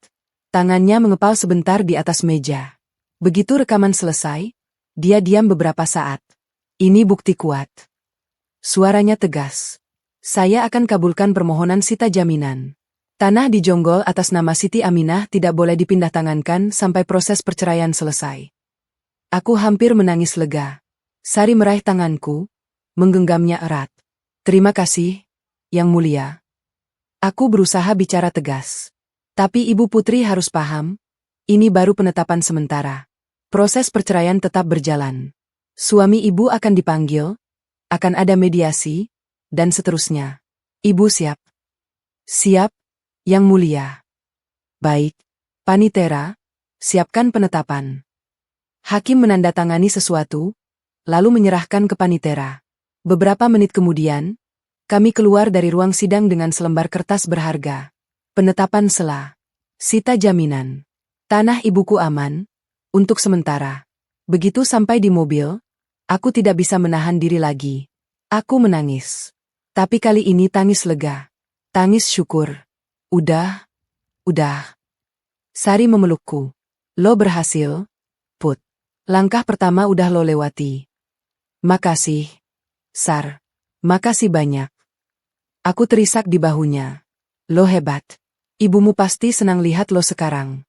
Tangannya mengepal sebentar di atas meja. Begitu rekaman selesai, dia diam beberapa saat. Ini bukti kuat. Suaranya tegas. Saya akan kabulkan permohonan sita jaminan. Tanah di Jonggol atas nama Siti Aminah tidak boleh dipindah tangankan sampai proses perceraian selesai. Aku hampir menangis lega. Sari meraih tanganku, menggenggamnya erat. Terima kasih, Yang Mulia. Aku berusaha bicara tegas. Tapi Ibu Putri harus paham, ini baru penetapan sementara. Proses perceraian tetap berjalan. Suami Ibu akan dipanggil, akan ada mediasi, dan seterusnya. Ibu siap? Siap, Yang Mulia. Baik, Panitera, siapkan penetapan. Hakim menandatangani sesuatu, lalu menyerahkan ke Panitera. Beberapa menit kemudian, kami keluar dari ruang sidang dengan selembar kertas berharga. Penetapan sela. Sita jaminan. Tanah ibuku aman, untuk sementara. Begitu sampai di mobil, aku tidak bisa menahan diri lagi. Aku menangis. Tapi kali ini tangis lega. Tangis syukur. Udah. Sari memelukku. Lo berhasil, Put. Langkah pertama udah lo lewati. Makasih, Sar. Makasih banyak. Aku terisak di bahunya. Lo hebat. Ibumu pasti senang lihat lo sekarang.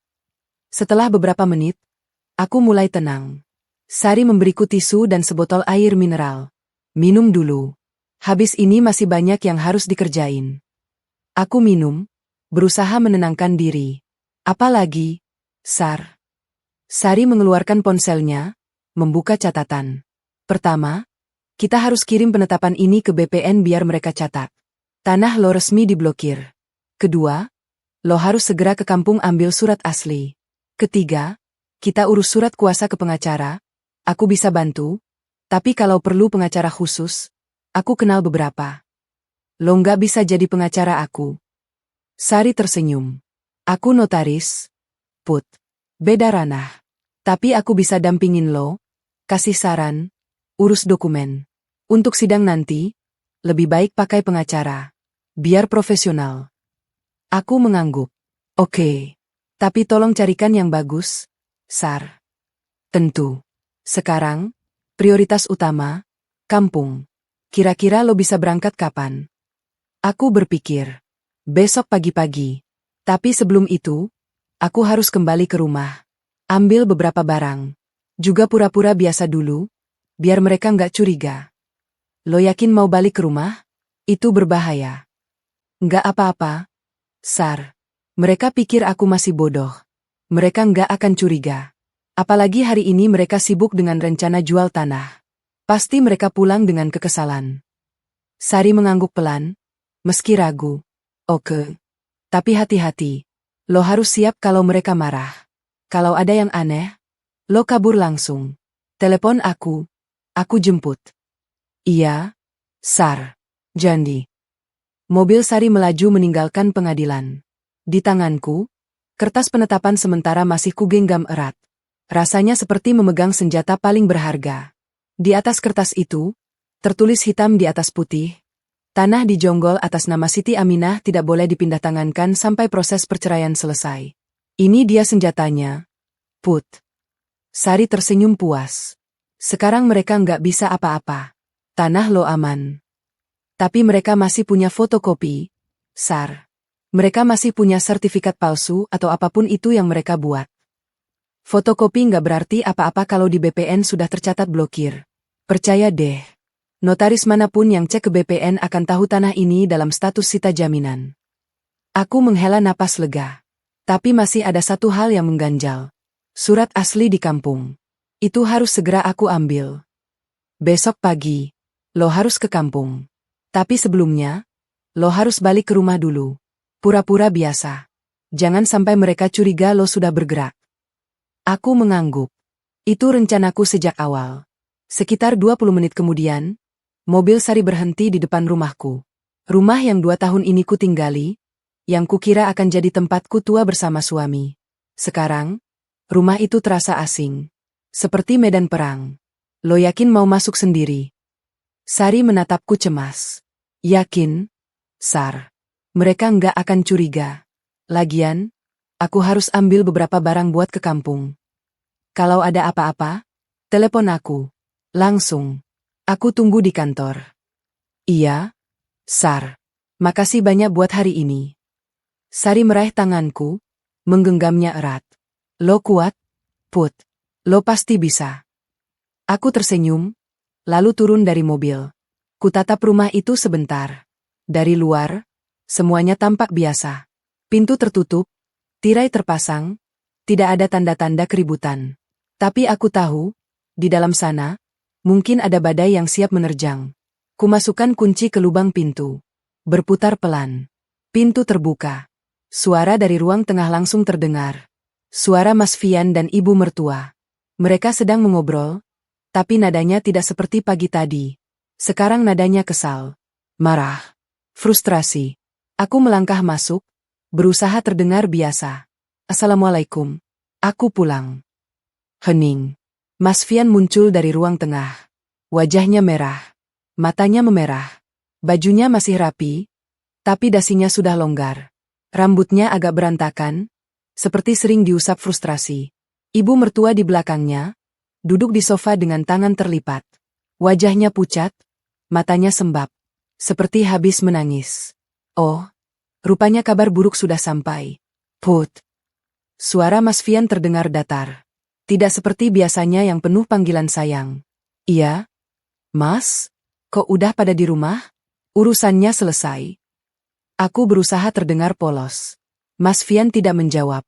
Setelah beberapa menit, aku mulai tenang. Sari memberiku tisu dan sebotol air mineral. Minum dulu. Habis ini masih banyak yang harus dikerjain. Aku minum, berusaha menenangkan diri. Apalagi, Sar. Sari mengeluarkan ponselnya, membuka catatan. Pertama, kita harus kirim penetapan ini ke BPN biar mereka catat. Tanah lo resmi diblokir. Kedua, lo harus segera ke kampung ambil surat asli. Ketiga, kita urus surat kuasa ke pengacara. Aku bisa bantu, tapi kalau perlu pengacara khusus, aku kenal beberapa. Lo nggak bisa jadi pengacara aku. Sari tersenyum. Aku notaris, Put. Beda ranah. Tapi aku bisa dampingin lo, kasih saran, urus dokumen. Untuk sidang nanti, lebih baik pakai pengacara. Biar profesional. Aku mengangguk. Oke. Tapi tolong carikan yang bagus, Sar. Tentu. Sekarang, prioritas utama, kampung. Kira-kira lo bisa berangkat kapan? Aku berpikir. Besok pagi-pagi. Tapi sebelum itu, aku harus kembali ke rumah. Ambil beberapa barang. Juga pura-pura biasa dulu, biar mereka nggak curiga. Lo yakin mau balik ke rumah? Itu berbahaya. Nggak apa-apa, Sar. Mereka pikir aku masih bodoh. Mereka nggak akan curiga. Apalagi hari ini mereka sibuk dengan rencana jual tanah. Pasti mereka pulang dengan kekesalan. Sari mengangguk pelan, meski ragu. Oke. Tapi hati-hati. Lo harus siap kalau mereka marah. Kalau ada yang aneh, lo kabur langsung. Telepon aku jemput. Iya, Sar. Janji. Mobil Sari melaju meninggalkan pengadilan. Di tanganku, kertas penetapan sementara masih kugenggam erat. Rasanya seperti memegang senjata paling berharga. Di atas kertas itu, tertulis hitam di atas putih, tanah di Jonggol atas nama Siti Aminah tidak boleh dipindah tangankan sampai proses perceraian selesai. Ini dia senjatanya, Put. Sari tersenyum puas. Sekarang mereka nggak bisa apa-apa. Tanah lo aman. Tapi mereka masih punya fotokopi, Sar. Mereka masih punya sertifikat palsu atau apapun itu yang mereka buat. Fotokopi nggak berarti apa-apa kalau di BPN sudah tercatat blokir. Percaya deh. Notaris manapun yang cek ke BPN akan tahu tanah ini dalam status sita jaminan. Aku menghela napas lega. Tapi masih ada satu hal yang mengganjal. Surat asli di kampung. Itu harus segera aku ambil. Besok pagi, lo harus ke kampung. Tapi sebelumnya, lo harus balik ke rumah dulu. Pura-pura biasa. Jangan sampai mereka curiga lo sudah bergerak. Aku mengangguk. Itu rencanaku sejak awal. Sekitar 20 menit kemudian, mobil Sari berhenti di depan rumahku. Rumah yang 2 tahun ini ku tinggali, yang kukira akan jadi tempatku tua bersama suami. Sekarang, rumah itu terasa asing. Seperti medan perang. Lo yakin mau masuk sendiri? Sari menatapku cemas. Yakin, Sar. Mereka nggak akan curiga. Lagian, aku harus ambil beberapa barang buat ke kampung. Kalau ada apa-apa, telepon aku. Langsung. Aku tunggu di kantor. Iya, Sar. Makasih banyak buat hari ini. Sari meraih tanganku, menggenggamnya erat. Lo kuat, Put. Lo pasti bisa. Aku tersenyum, lalu turun dari mobil. Kutatap rumah itu sebentar. Dari luar, semuanya tampak biasa. Pintu tertutup, tirai terpasang, tidak ada tanda-tanda keributan. Tapi aku tahu, di dalam sana, mungkin ada badai yang siap menerjang. Kumasukkan kunci ke lubang pintu. Berputar pelan. Pintu terbuka. Suara dari ruang tengah langsung terdengar. Suara Mas Fian dan ibu mertua. Mereka sedang mengobrol, tapi nadanya tidak seperti pagi tadi. Sekarang nadanya kesal, marah, frustrasi. Aku melangkah masuk, berusaha terdengar biasa. Assalamualaikum. Aku pulang. Hening. Mas Fian muncul dari ruang tengah. Wajahnya merah. Matanya memerah. Bajunya masih rapi, tapi dasinya sudah longgar. Rambutnya agak berantakan, seperti sering diusap frustrasi. Ibu mertua di belakangnya, duduk di sofa dengan tangan terlipat. Wajahnya pucat, matanya sembab, seperti habis menangis. Oh, rupanya kabar buruk sudah sampai. Put. Suara Mas Fian terdengar datar. Tidak seperti biasanya yang penuh panggilan sayang. Iya? Mas? Kok udah pada di rumah? Urusannya selesai. Aku berusaha terdengar polos. Mas Fian tidak menjawab.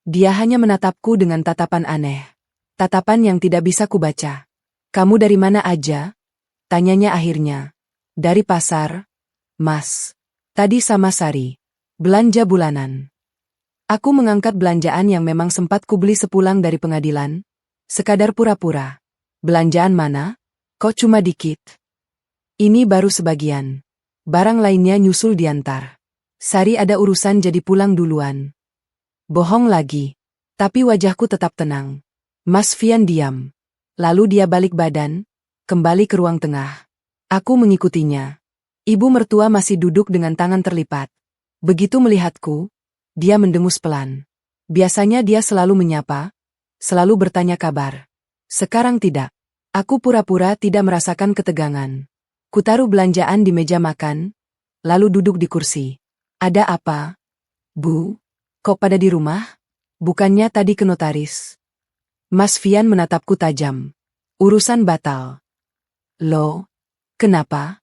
Dia hanya menatapku dengan tatapan aneh. Tatapan yang tidak bisa kubaca. Kamu dari mana aja? Tanyanya akhirnya. Dari pasar, Mas. Tadi sama Sari. Belanja bulanan. Aku mengangkat belanjaan yang memang sempat kubeli sepulang dari pengadilan. Sekadar pura-pura. Belanjaan mana? Kok cuma dikit? Ini baru sebagian. Barang lainnya nyusul diantar. Sari ada urusan jadi pulang duluan. Bohong lagi. Tapi wajahku tetap tenang. Mas Fian diam. Lalu dia balik badan, kembali ke ruang tengah. Aku mengikutinya. Ibu mertua masih duduk dengan tangan terlipat. Begitu melihatku, dia mendengus pelan. Biasanya dia selalu menyapa, selalu bertanya kabar. Sekarang tidak. Aku pura-pura tidak merasakan ketegangan. Kutaruh belanjaan di meja makan, lalu duduk di kursi. Ada apa? Bu, kok pada di rumah? Bukannya tadi ke notaris? Mas Fian menatapku tajam. Urusan batal. Loh, kenapa?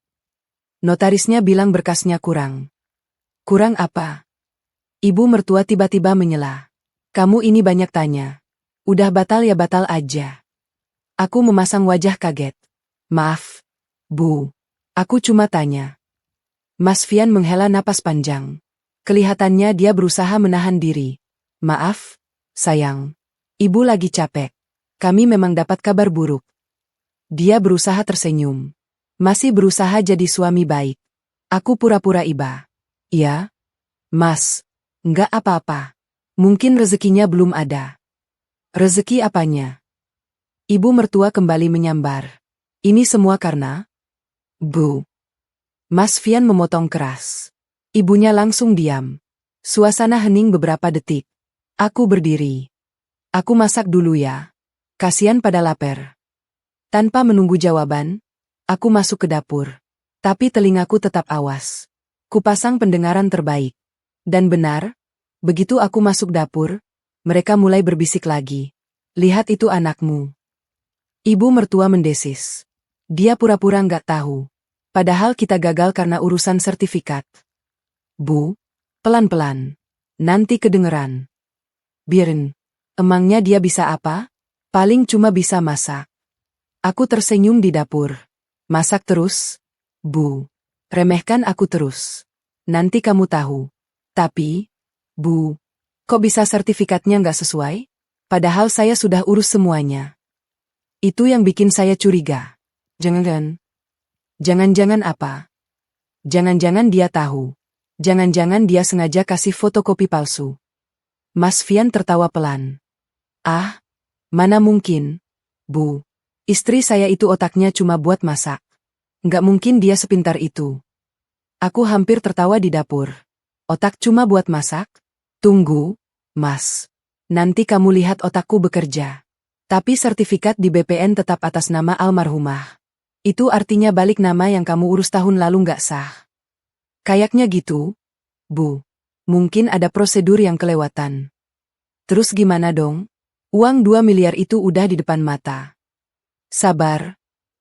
Notarisnya bilang berkasnya kurang. Kurang apa? Ibu mertua tiba-tiba menyela. Kamu ini banyak tanya. Udah batal ya batal aja. Aku memasang wajah kaget. Maaf, Bu. Aku cuma tanya. Mas Fian menghela napas panjang. Kelihatannya dia berusaha menahan diri. Maaf, sayang. Ibu lagi capek. Kami memang dapat kabar buruk. Dia berusaha tersenyum. Masih berusaha jadi suami baik. Aku pura-pura iba. Iya? Mas, enggak apa-apa. Mungkin rezekinya belum ada. Rezeki apanya? Ibu mertua kembali menyambar. Ini semua karena... Bu. Mas Fian memotong keras. Ibunya langsung diam. Suasana hening beberapa detik. Aku berdiri. Aku masak dulu ya. Kasian pada lapar. Tanpa menunggu jawaban, aku masuk ke dapur. Tapi telingaku tetap awas. Kupasang pendengaran terbaik. Dan benar, begitu aku masuk dapur, mereka mulai berbisik lagi. Lihat itu anakmu. Ibu mertua mendesis. Dia pura-pura nggak tahu. Padahal kita gagal karena urusan sertifikat. Bu, pelan-pelan. Nanti kedengeran. Biarin. Emangnya dia bisa apa? Paling cuma bisa masak. Aku tersenyum di dapur. Masak terus? Bu. Remehkan aku terus. Nanti kamu tahu. Tapi, Bu, kok bisa sertifikatnya nggak sesuai? Padahal saya sudah urus semuanya. Itu yang bikin saya curiga. Jangan-jangan apa? Jangan-jangan dia tahu. Jangan-jangan dia sengaja kasih fotokopi palsu. Mas Fian tertawa pelan. Ah, mana mungkin, Bu. Istri saya itu otaknya cuma buat masak. Nggak mungkin dia sepintar itu. Aku hampir tertawa di dapur. Otak cuma buat masak? Tunggu, Mas. Nanti kamu lihat otakku bekerja. Tapi sertifikat di BPN tetap atas nama almarhumah. Itu artinya balik nama yang kamu urus tahun lalu nggak sah. Kayaknya gitu, Bu. Mungkin ada prosedur yang kelewatan. Terus gimana dong? Uang 2 miliar itu udah di depan mata. Sabar,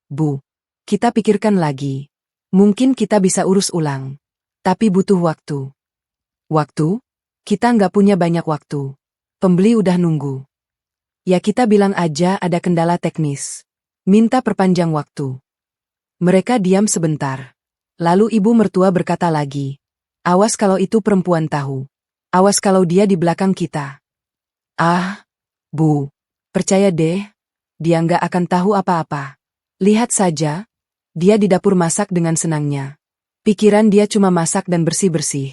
Bu. Kita pikirkan lagi. Mungkin kita bisa urus ulang. Tapi butuh waktu. Waktu? Kita nggak punya banyak waktu. Pembeli udah nunggu. Ya kita bilang aja ada kendala teknis. Minta perpanjang waktu. Mereka diam sebentar. Lalu ibu mertua berkata lagi. Awas kalau itu perempuan tahu. Awas kalau dia di belakang kita. Ah, Bu. Percaya deh. Dia nggak akan tahu apa-apa. Lihat saja. Dia di dapur masak dengan senangnya. Pikiran dia cuma masak dan bersih-bersih.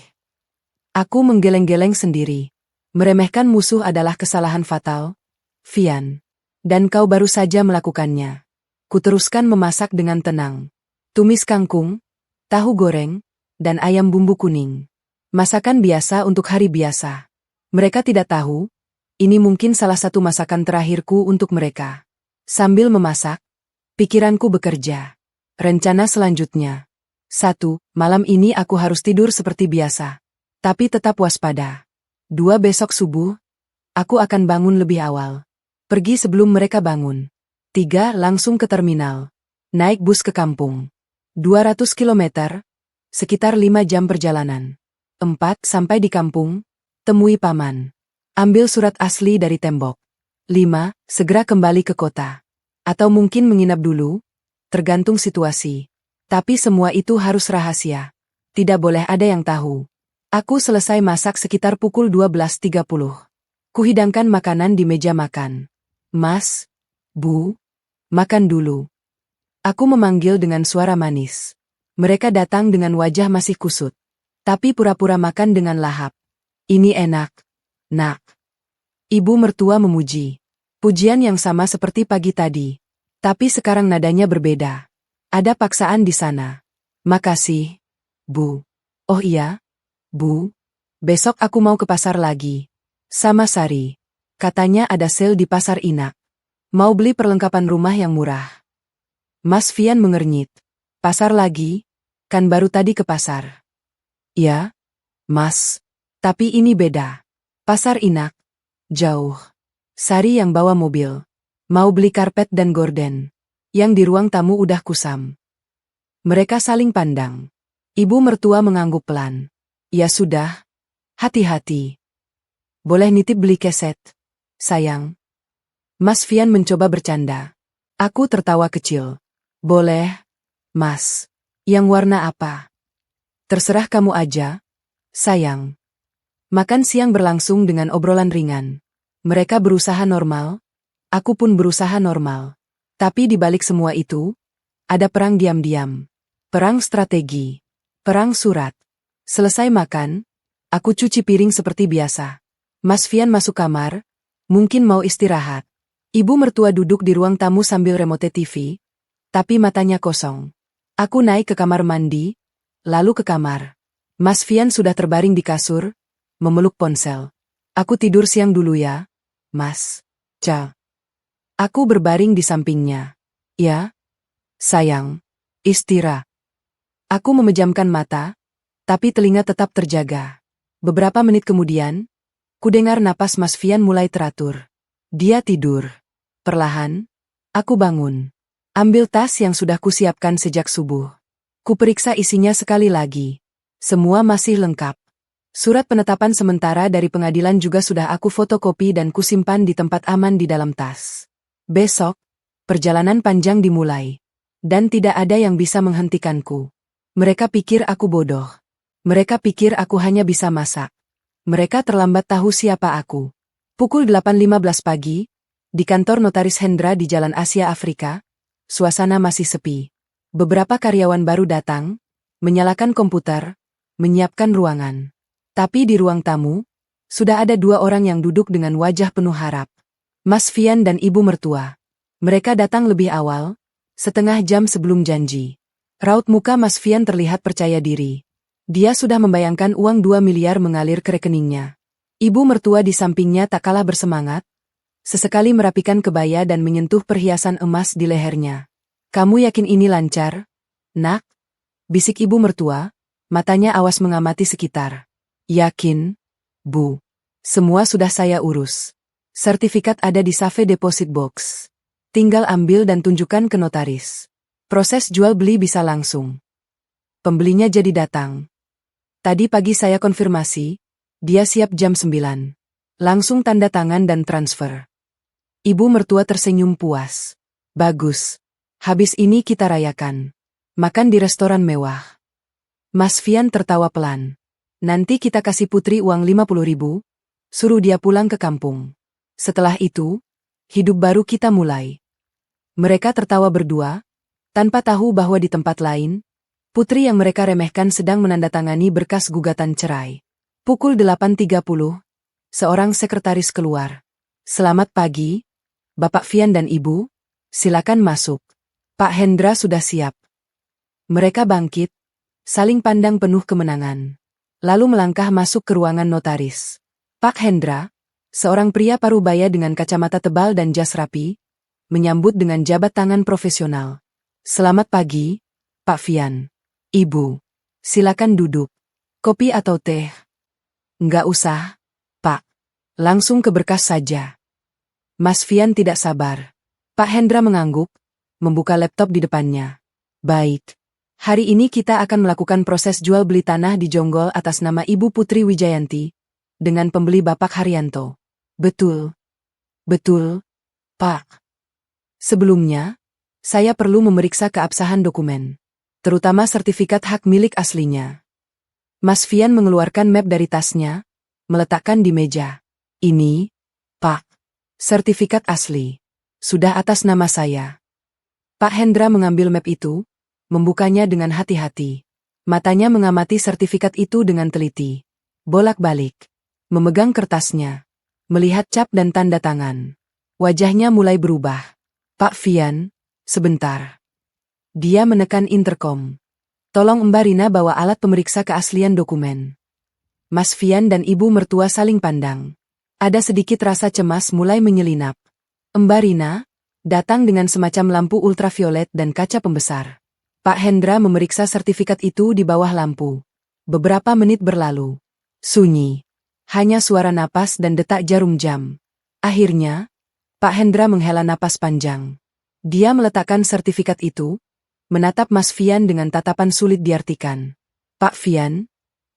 Aku menggeleng-geleng sendiri. Meremehkan musuh adalah kesalahan fatal, Fian. Dan kau baru saja melakukannya. Kuteruskan memasak dengan tenang. Tumis kangkung, tahu goreng, dan ayam bumbu kuning. Masakan biasa untuk hari biasa. Mereka tidak tahu, ini mungkin salah satu masakan terakhirku untuk mereka. Sambil memasak, pikiranku bekerja. Rencana selanjutnya. 1. Malam ini aku harus tidur seperti biasa. Tapi tetap waspada. 2. Besok subuh, aku akan bangun lebih awal. Pergi sebelum mereka bangun. 3. Langsung ke terminal. Naik bus ke kampung. 200 km, sekitar 5 jam perjalanan. 4. Sampai di kampung, temui paman. Ambil surat asli dari tembok. 5. Segera kembali ke kota. Atau mungkin menginap dulu, tergantung situasi. Tapi semua itu harus rahasia. Tidak boleh ada yang tahu. Aku selesai masak sekitar pukul 12.30. Kuhidangkan makanan di meja makan. Mas, Bu, makan dulu. Aku memanggil dengan suara manis. Mereka datang dengan wajah masih kusut. Tapi pura-pura makan dengan lahap. Ini enak. Nak. Ibu mertua memuji. Pujian yang sama seperti pagi tadi. Tapi sekarang nadanya berbeda. Ada paksaan di sana. Makasih, Bu. Oh iya, Bu. Besok aku mau ke pasar lagi. Sama Sari. Katanya ada sale di pasar Inak. Mau beli perlengkapan rumah yang murah. Mas Fian mengernyit. Pasar lagi? Kan baru tadi ke pasar. Ya, Mas. Tapi ini beda. Pasar Inak. Jauh. Sari yang bawa mobil. Mau beli karpet dan gorden. Yang di ruang tamu udah kusam. Mereka saling pandang. Ibu mertua mengangguk pelan. Ya sudah. Hati-hati. Boleh nitip beli keset? Sayang. Mas Fian mencoba bercanda. Aku tertawa kecil. Boleh, Mas. Yang warna apa? Terserah kamu aja. Sayang. Makan siang berlangsung dengan obrolan ringan. Mereka berusaha normal. Aku pun berusaha normal. Tapi di balik semua itu, ada perang diam-diam. Perang strategi. Perang surat. Selesai makan, aku cuci piring seperti biasa. Mas Fian masuk kamar, mungkin mau istirahat. Ibu mertua duduk di ruang tamu sambil remote TV, tapi matanya kosong. Aku naik ke kamar mandi, lalu ke kamar. Mas Fian sudah terbaring di kasur, memeluk ponsel. Aku tidur siang dulu ya, Mas. Aku berbaring di sampingnya. Ya, sayang. Istirahat. Aku memejamkan mata, tapi telinga tetap terjaga. Beberapa menit kemudian, kudengar napas Mas Fian mulai teratur. Dia tidur. Perlahan, aku bangun. Ambil tas yang sudah kusiapkan sejak subuh. Kuperiksa isinya sekali lagi. Semua masih lengkap. Surat penetapan sementara dari pengadilan juga sudah aku fotokopi dan kusimpan di tempat aman di dalam tas. Besok, perjalanan panjang dimulai. Dan tidak ada yang bisa menghentikanku. Mereka pikir aku bodoh. Mereka pikir aku hanya bisa masak. Mereka terlambat tahu siapa aku. Pukul 8.15 pagi, di kantor Notaris Hendra di Jalan Asia Afrika, suasana masih sepi. Beberapa karyawan baru datang, menyalakan komputer, menyiapkan ruangan. Tapi di ruang tamu, sudah ada dua orang yang duduk dengan wajah penuh harap. Mas Fian dan ibu mertua. Mereka datang lebih awal, setengah jam sebelum janji. Raut muka Mas Fian terlihat percaya diri. Dia sudah membayangkan uang 2 miliar mengalir ke rekeningnya. Ibu mertua di sampingnya tak kalah bersemangat, sesekali merapikan kebaya dan menyentuh perhiasan emas di lehernya. Kamu yakin ini lancar, Nak? Bisik ibu mertua, matanya awas mengamati sekitar. Yakin, Bu. Semua sudah saya urus. Sertifikat ada di safe deposit box. Tinggal ambil dan tunjukkan ke notaris. Proses jual beli bisa langsung. Pembelinya jadi datang. Tadi pagi saya konfirmasi, dia siap jam 9. Langsung tanda tangan dan transfer. Ibu mertua tersenyum puas. Bagus. Habis ini kita rayakan. Makan di restoran mewah. Mas Fian tertawa pelan. Nanti kita kasih Putri uang 50.000, suruh dia pulang ke kampung. Setelah itu, hidup baru kita mulai. Mereka tertawa berdua, tanpa tahu bahwa di tempat lain, Putri yang mereka remehkan sedang menandatangani berkas gugatan cerai. Pukul 8.30, seorang sekretaris keluar. Selamat pagi, Bapak Fian dan Ibu, silakan masuk. Pak Hendra sudah siap. Mereka bangkit, saling pandang penuh kemenangan. Lalu melangkah masuk ke ruangan notaris. Pak Hendra, seorang pria parubaya dengan kacamata tebal dan jas rapi, menyambut dengan jabat tangan profesional. Selamat pagi, Pak Fian. Ibu, silakan duduk. Kopi atau teh? Enggak usah, Pak. Langsung ke berkas saja. Mas Fian tidak sabar. Pak Hendra mengangguk, membuka laptop di depannya. Baik. Hari ini kita akan melakukan proses jual beli tanah di Jonggol atas nama Ibu Putri Wijayanti, dengan pembeli Bapak Haryanto. Betul. Betul, Pak. Sebelumnya, saya perlu memeriksa keabsahan dokumen, terutama sertifikat hak milik aslinya. Mas Fian mengeluarkan map dari tasnya, meletakkan di meja. Ini, Pak, sertifikat asli. Sudah atas nama saya. Pak Hendra mengambil map itu, membukanya dengan hati-hati. Matanya mengamati sertifikat itu dengan teliti. Bolak-balik. memegang kertasnya, melihat cap dan tanda tangan. Wajahnya mulai berubah. Pak Fian, sebentar. Dia menekan interkom. Tolong Mbak Rina bawa alat pemeriksa keaslian dokumen. Mas Fian dan ibu mertua saling pandang. Ada sedikit rasa cemas mulai menyelinap. Mbak Rina datang dengan semacam lampu ultraviolet dan kaca pembesar. Pak Hendra memeriksa sertifikat itu di bawah lampu. Beberapa menit berlalu. Sunyi. Hanya suara napas dan detak jarum jam. Akhirnya, Pak Hendra menghela napas panjang. Dia meletakkan sertifikat itu, menatap Mas Fian dengan tatapan sulit diartikan. Pak Fian,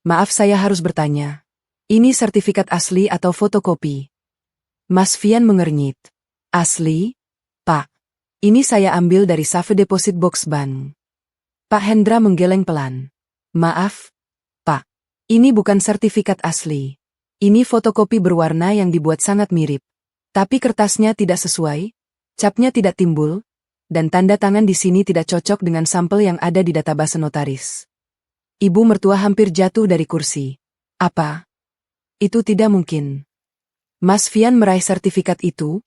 maaf saya harus bertanya. Ini sertifikat asli atau fotokopi? Mas Fian mengernyit. Asli, Pak. Ini saya ambil dari safe deposit box bank. Pak Hendra menggeleng pelan. Maaf, Pak. Ini bukan sertifikat asli. Ini fotokopi berwarna yang dibuat sangat mirip. Tapi kertasnya tidak sesuai, capnya tidak timbul, dan tanda tangan di sini tidak cocok dengan sampel yang ada di database notaris. Ibu mertua hampir jatuh dari kursi. Apa? Itu tidak mungkin. Mas Fian meraih sertifikat itu,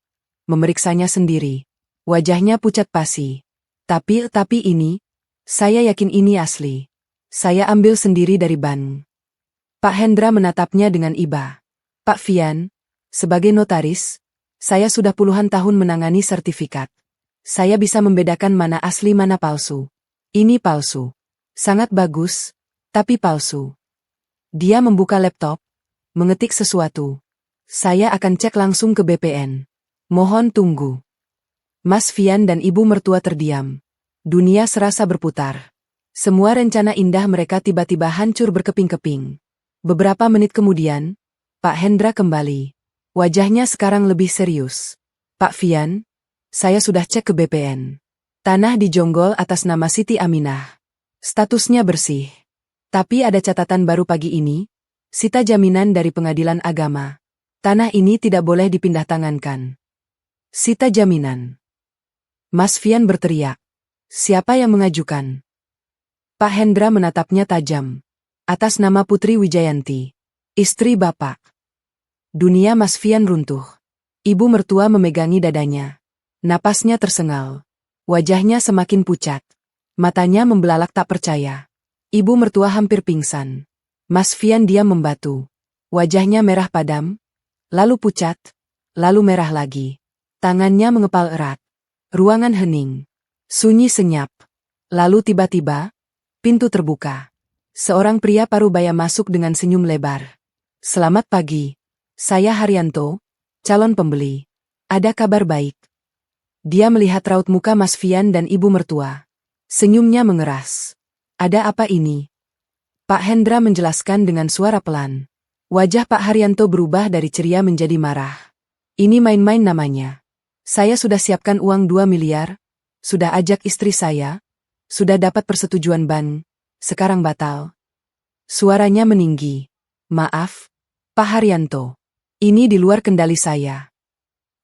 memeriksanya sendiri. Wajahnya pucat pasi. Tapi ini, saya yakin ini asli. Saya ambil sendiri dari bank. Pak Hendra menatapnya dengan iba. Pak Fian, sebagai notaris, saya sudah puluhan tahun menangani sertifikat. Saya bisa membedakan mana asli mana palsu. Ini palsu. Sangat bagus, tapi palsu. Dia membuka laptop, mengetik sesuatu. Saya akan cek langsung ke BPN. Mohon tunggu. Mas Fian dan ibu mertua terdiam. Dunia serasa berputar. Semua rencana indah mereka tiba-tiba hancur berkeping-keping. Beberapa menit kemudian, Pak Hendra kembali. Wajahnya sekarang lebih serius. Pak Fian, saya sudah cek ke BPN. Tanah dijonggol atas nama Siti Aminah. Statusnya bersih. Tapi ada catatan baru pagi ini, sita jaminan dari pengadilan agama. Tanah ini tidak boleh dipindah tangankan. Sita jaminan. Mas Fian berteriak. Siapa yang mengajukan? Pak Hendra menatapnya tajam. Atas nama Putri Wijayanti, istri Bapak. Dunia Mas Fian runtuh. Ibu mertua memegangi dadanya. Napasnya tersengal. Wajahnya semakin pucat. Matanya membelalak tak percaya. Ibu mertua hampir pingsan. Mas Fian diam membatu. Wajahnya merah padam, lalu pucat, lalu merah lagi. Tangannya mengepal erat. Ruangan hening. Sunyi senyap. Lalu tiba-tiba, pintu terbuka. Seorang pria parubaya masuk dengan senyum lebar. Selamat pagi. Saya Haryanto, calon pembeli. Ada kabar baik. Dia melihat raut muka Mas Fian dan ibu mertua. Senyumnya mengeras. Ada apa ini? Pak Hendra menjelaskan dengan suara pelan. Wajah Pak Haryanto berubah dari ceria menjadi marah. Ini main-main namanya. Saya sudah siapkan uang 2 miliar, sudah ajak istri saya, sudah dapat persetujuan bank. Sekarang batal. Suaranya meninggi. Maaf, Pak Haryanto. Ini di luar kendali saya.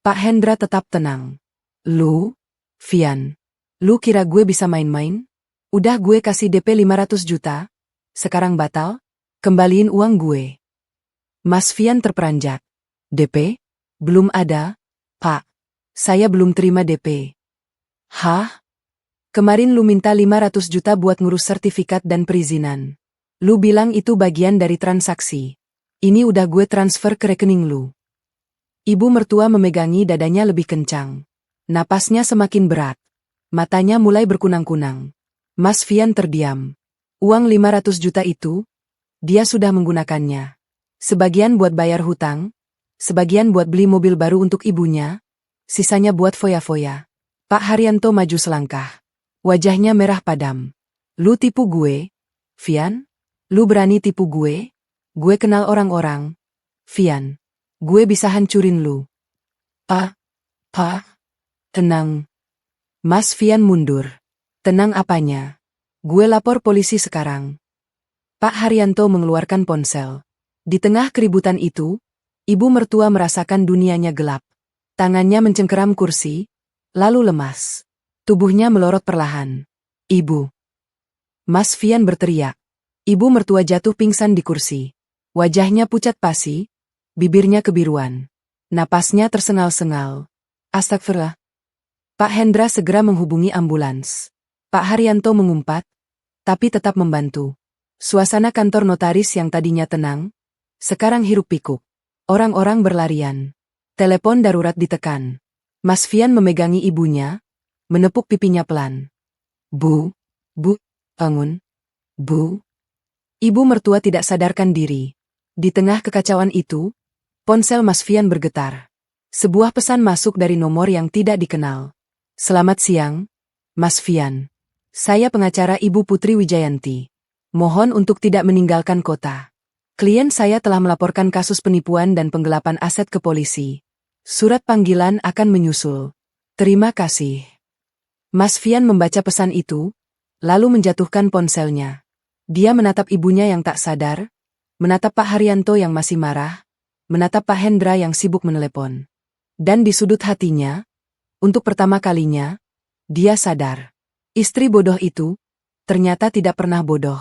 Pak Hendra tetap tenang. Lu, Fian, lu kira gue bisa main-main? Udah gue kasih DP 500 juta, sekarang batal? Kembaliin uang gue. Mas Fian terperanjat. DP? Belum ada, Pak. Saya belum terima DP. Hah? Kemarin lu minta 500 juta buat ngurus sertifikat dan perizinan. Lu bilang itu bagian dari transaksi. Ini udah gue transfer ke rekening lu. Ibu mertua memegangi dadanya lebih kencang. Napasnya semakin berat. Matanya mulai berkunang-kunang. Mas Fian terdiam. Uang 500 juta itu, dia sudah menggunakannya. Sebagian buat bayar hutang, sebagian buat beli mobil baru untuk ibunya, sisanya buat foya-foya. Pak Haryanto maju selangkah. Wajahnya merah padam. Lu tipu gue, Fian? Lu berani tipu gue? Gue kenal orang-orang. Fian, gue bisa hancurin lu. Pak, tenang. Mas Fian mundur. Tenang apanya? Gue lapor polisi sekarang. Pak Haryanto mengeluarkan ponsel. Di tengah keributan itu, ibu mertua merasakan dunianya gelap. Tangannya mencengkeram kursi, lalu lemas. Tubuhnya melorot perlahan. Ibu. Mas Fian berteriak. Ibu mertua jatuh pingsan di kursi. Wajahnya pucat pasi, Bibirnya kebiruan. Napasnya tersengal-sengal. Astagfirullah. Pak Hendra segera menghubungi ambulans. Pak Haryanto mengumpat, tapi tetap membantu. Suasana kantor notaris yang tadinya tenang, sekarang hiruk-pikuk. Orang-orang berlarian. Telepon darurat ditekan. Mas Fian memegangi ibunya, menepuk pipinya pelan. Bu, bangun. Bu. Ibu mertua tidak sadarkan diri. Di tengah kekacauan itu, ponsel Mas Fian bergetar. Sebuah pesan masuk dari nomor yang tidak dikenal. Selamat siang, Mas Fian. Saya pengacara Ibu Putri Wijayanti. Mohon untuk tidak meninggalkan kota. Klien saya telah melaporkan kasus penipuan dan penggelapan aset ke polisi. Surat panggilan akan menyusul. Terima kasih. Mas Fian membaca pesan itu, lalu menjatuhkan ponselnya. Dia menatap ibunya yang tak sadar, menatap Pak Haryanto yang masih marah, menatap Pak Hendra yang sibuk menelepon. Dan di sudut hatinya, untuk pertama kalinya, dia sadar. Istri bodoh itu, ternyata tidak pernah bodoh.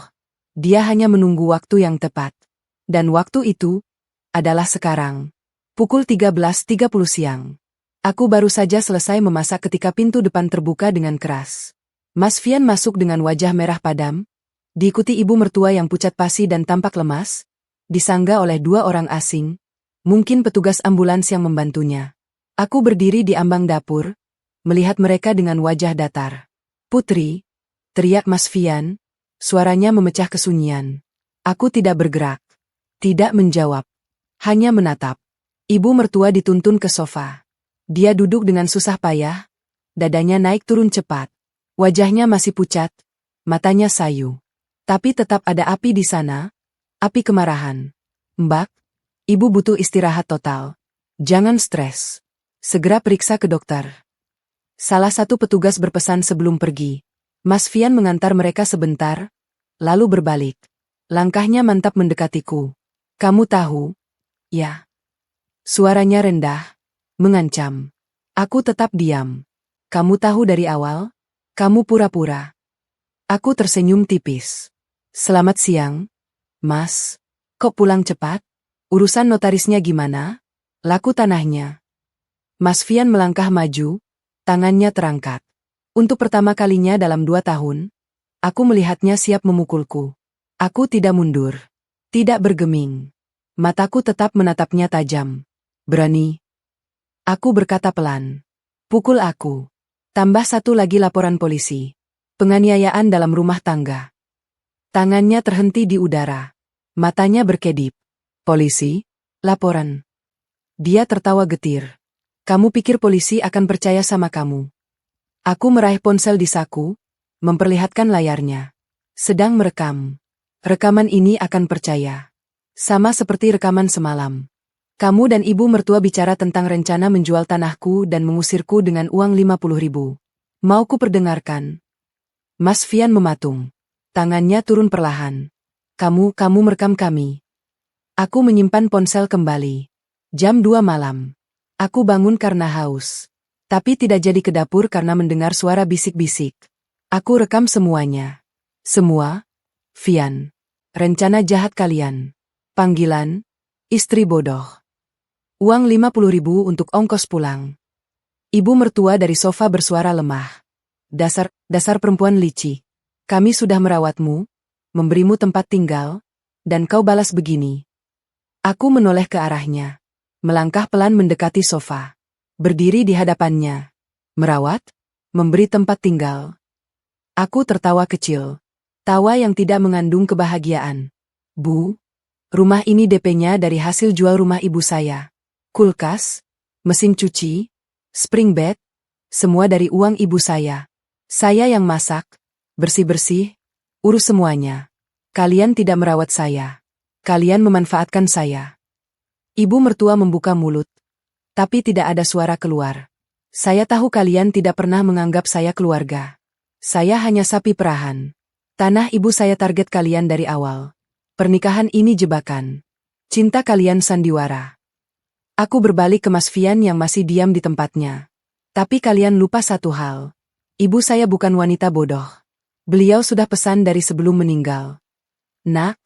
Dia hanya menunggu waktu yang tepat. Dan waktu itu, adalah sekarang. Pukul 13.30 siang. Aku baru saja selesai memasak ketika pintu depan terbuka dengan keras. Mas Fian masuk dengan wajah merah padam, diikuti ibu mertua yang pucat pasi dan tampak lemas, disangga oleh dua orang asing, mungkin petugas ambulans yang membantunya. Aku berdiri di ambang dapur, melihat mereka dengan wajah datar. Putri, teriak Mas Fian, suaranya memecah kesunyian. Aku tidak bergerak, tidak menjawab, hanya menatap. Ibu mertua dituntun ke sofa. Dia duduk dengan susah payah, dadanya naik turun cepat. Wajahnya masih pucat, matanya sayu. Tapi tetap ada api di sana, api kemarahan. Mbak, ibu butuh istirahat total. Jangan stres. Segera periksa ke dokter. Salah satu petugas berpesan sebelum pergi. Mas Fian mengantar mereka sebentar, lalu berbalik. Langkahnya mantap mendekatiku. Kamu tahu? Ya. Suaranya rendah, mengancam. Aku tetap diam. Kamu tahu dari awal? Kamu pura-pura. Aku tersenyum tipis. Selamat siang, Mas. Kok pulang cepat? Urusan notarisnya gimana? Laku tanahnya. Mas Fian melangkah maju, tangannya terangkat. Untuk pertama kalinya dalam 2 tahun, aku melihatnya siap memukulku. Aku tidak mundur, tidak bergeming. Mataku tetap menatapnya tajam. Berani? Aku berkata pelan. Pukul aku. Tambah satu lagi laporan polisi. Penganiayaan dalam rumah tangga. Tangannya terhenti di udara. Matanya berkedip. Polisi? Laporan. Dia tertawa getir. Kamu pikir polisi akan percaya sama kamu? Aku meraih ponsel di saku, memperlihatkan layarnya. Sedang merekam. Rekaman ini akan percaya. Sama seperti rekaman semalam. Kamu dan ibu mertua bicara tentang rencana menjual tanahku dan mengusirku dengan uang 50.000. Mau ku perdengarkan? Mas Fian mematung. Tangannya turun perlahan. Kamu merekam kami. Aku menyimpan ponsel kembali. Jam 2 malam. Aku bangun karena haus. Tapi tidak jadi ke dapur karena mendengar suara bisik-bisik. Aku rekam semuanya. Semua? Fian. Rencana jahat kalian. Panggilan? Istri bodoh. Uang 50.000 untuk ongkos pulang. Ibu mertua dari sofa bersuara lemah. Dasar perempuan licik. Kami sudah merawatmu, memberimu tempat tinggal, dan kau balas begini. Aku menoleh ke arahnya. Melangkah pelan mendekati sofa. Berdiri di hadapannya. Merawat? Memberi tempat tinggal. Aku tertawa kecil. Tawa yang tidak mengandung kebahagiaan. Bu, rumah ini DP-nya dari hasil jual rumah ibu saya. Kulkas, mesin cuci, spring bed, semua dari uang ibu saya. Saya yang masak, bersih-bersih, urus semuanya. Kalian tidak merawat saya. Kalian memanfaatkan saya. Ibu mertua membuka mulut, tapi tidak ada suara keluar. Saya tahu kalian tidak pernah menganggap saya keluarga. Saya hanya sapi perahan. Tanah ibu saya target kalian dari awal. Pernikahan ini jebakan. Cinta kalian sandiwara. Aku berbalik ke Mas Fian yang masih diam di tempatnya. Tapi kalian lupa satu hal. Ibu saya bukan wanita bodoh. Beliau sudah pesan dari sebelum meninggal. Nak,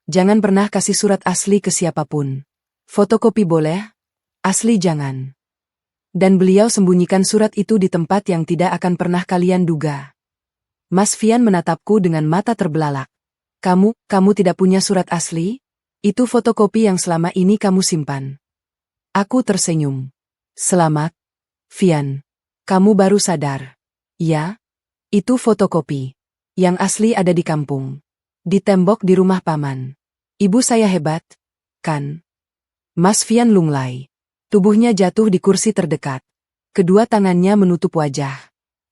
jangan pernah kasih surat asli ke siapapun. Fotokopi boleh, asli jangan. Dan beliau sembunyikan surat itu di tempat yang tidak akan pernah kalian duga. Mas Fian menatapku dengan mata terbelalak. Kamu tidak punya surat asli? Itu fotokopi yang selama ini kamu simpan. Aku tersenyum. Selamat, Fian. Kamu baru sadar. Ya, itu fotokopi. Yang asli ada di kampung. Di tembok di rumah paman. Ibu saya hebat, kan? Mas Fian lunglai. Tubuhnya jatuh di kursi terdekat. Kedua tangannya menutup wajah.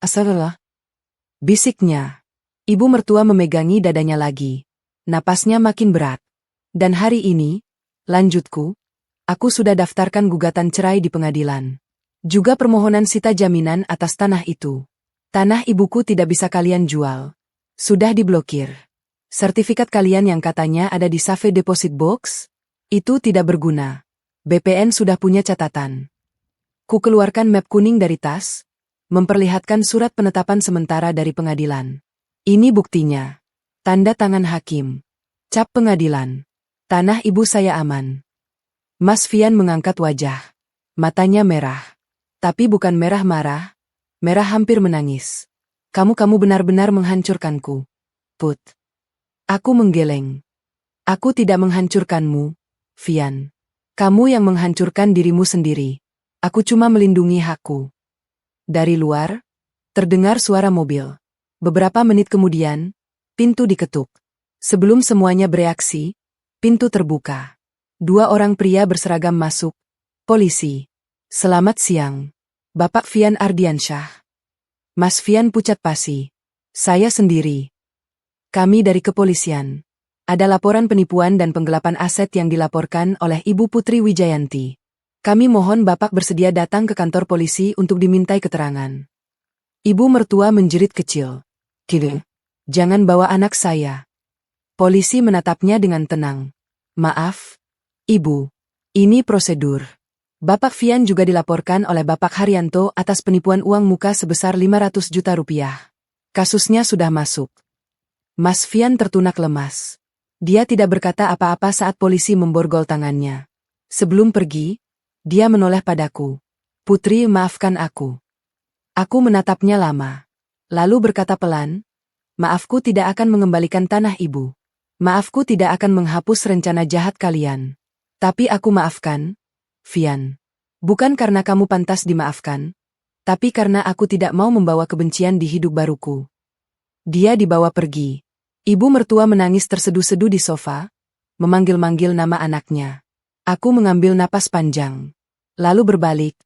Astagfirullah. Bisiknya. Ibu mertua memegangi dadanya lagi. Napasnya makin berat. Dan hari ini, lanjutku, aku sudah daftarkan gugatan cerai di pengadilan. Juga permohonan sita jaminan atas tanah itu. Tanah ibuku tidak bisa kalian jual. Sudah diblokir. Sertifikat kalian yang katanya ada di safe deposit box, itu tidak berguna. BPN sudah punya catatan. Ku keluarkan map kuning dari tas, memperlihatkan surat penetapan sementara dari pengadilan. Ini buktinya. Tanda tangan hakim. Cap pengadilan. Tanah ibu saya aman. Mas Fian mengangkat wajah. Matanya merah. Tapi bukan merah marah. Merah hampir menangis. Kamu benar-benar menghancurkanku. Put. Aku menggeleng. Aku tidak menghancurkanmu, Fian. Kamu yang menghancurkan dirimu sendiri. Aku cuma melindungi hakku. Dari luar, terdengar suara mobil. Beberapa menit kemudian, pintu diketuk. Sebelum semuanya bereaksi, pintu terbuka. Dua orang pria berseragam masuk. Polisi. Selamat siang. Bapak Fian Ardiansyah. Mas Fian pucat pasi. Saya sendiri. Kami dari kepolisian. Ada laporan penipuan dan penggelapan aset yang dilaporkan oleh Ibu Putri Wijayanti. Kami mohon Bapak bersedia datang ke kantor polisi untuk dimintai keterangan. Ibu mertua menjerit kecil. Kile, jangan bawa anak saya. Polisi menatapnya dengan tenang. Maaf, Ibu. Ini prosedur. Bapak Fian juga dilaporkan oleh Bapak Haryanto atas penipuan uang muka sebesar 500 juta rupiah. Kasusnya sudah masuk. Mas Fian tertunak lemas. Dia tidak berkata apa-apa saat polisi memborgol tangannya. Sebelum pergi, dia menoleh padaku. Putri, maafkan aku. Aku menatapnya lama. Lalu berkata pelan, maafku tidak akan mengembalikan tanah ibu. Maafku tidak akan menghapus rencana jahat kalian. Tapi aku maafkan, Fian. Bukan karena kamu pantas dimaafkan, tapi karena aku tidak mau membawa kebencian di hidup baruku. Dia dibawa pergi. Ibu mertua menangis terseduh-seduh di sofa, memanggil-manggil nama anaknya. Aku mengambil napas panjang. Lalu berbalik,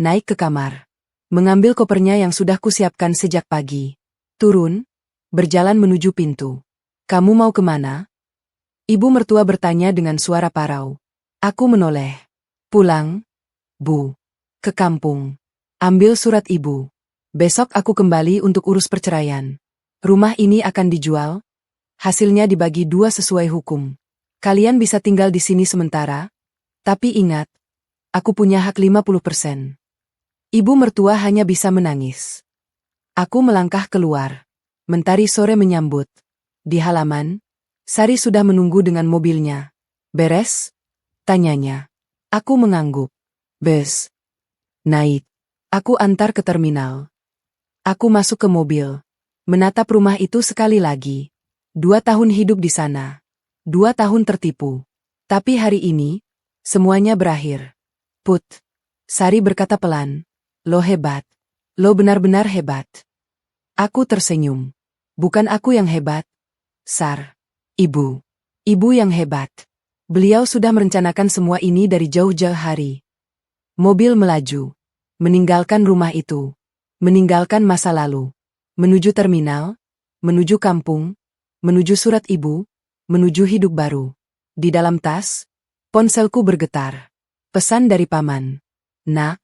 naik ke kamar. Mengambil kopernya yang sudah kusiapkan sejak pagi. Turun, berjalan menuju pintu. Kamu mau kemana? Ibu mertua bertanya dengan suara parau. Aku menoleh. Pulang, Bu. Ke kampung. Ambil surat ibu. Besok aku kembali untuk urus perceraian. Rumah ini akan dijual. Hasilnya dibagi 2 sesuai hukum. Kalian bisa tinggal di sini sementara. Tapi ingat, aku punya hak 50%. Ibu mertua hanya bisa menangis. Aku melangkah keluar. Mentari sore menyambut. Di halaman, Sari sudah menunggu dengan mobilnya. Beres? Tanyanya. Aku mengangguk. Bes. Naik. Aku antar ke terminal. Aku masuk ke mobil. Menatap rumah itu sekali lagi. 2 tahun hidup di sana. 2 tahun tertipu. Tapi hari ini, semuanya berakhir. Put. Sari berkata pelan. Lo hebat. Lo benar-benar hebat. Aku tersenyum. Bukan aku yang hebat. Sar. Ibu. Ibu yang hebat. Beliau sudah merencanakan semua ini dari jauh-jauh hari. Mobil melaju. Meninggalkan rumah itu. Meninggalkan masa lalu. Menuju terminal. Menuju kampung. Menuju surat ibu. Menuju hidup baru. Di dalam tas, ponselku bergetar. Pesan dari paman. Nak,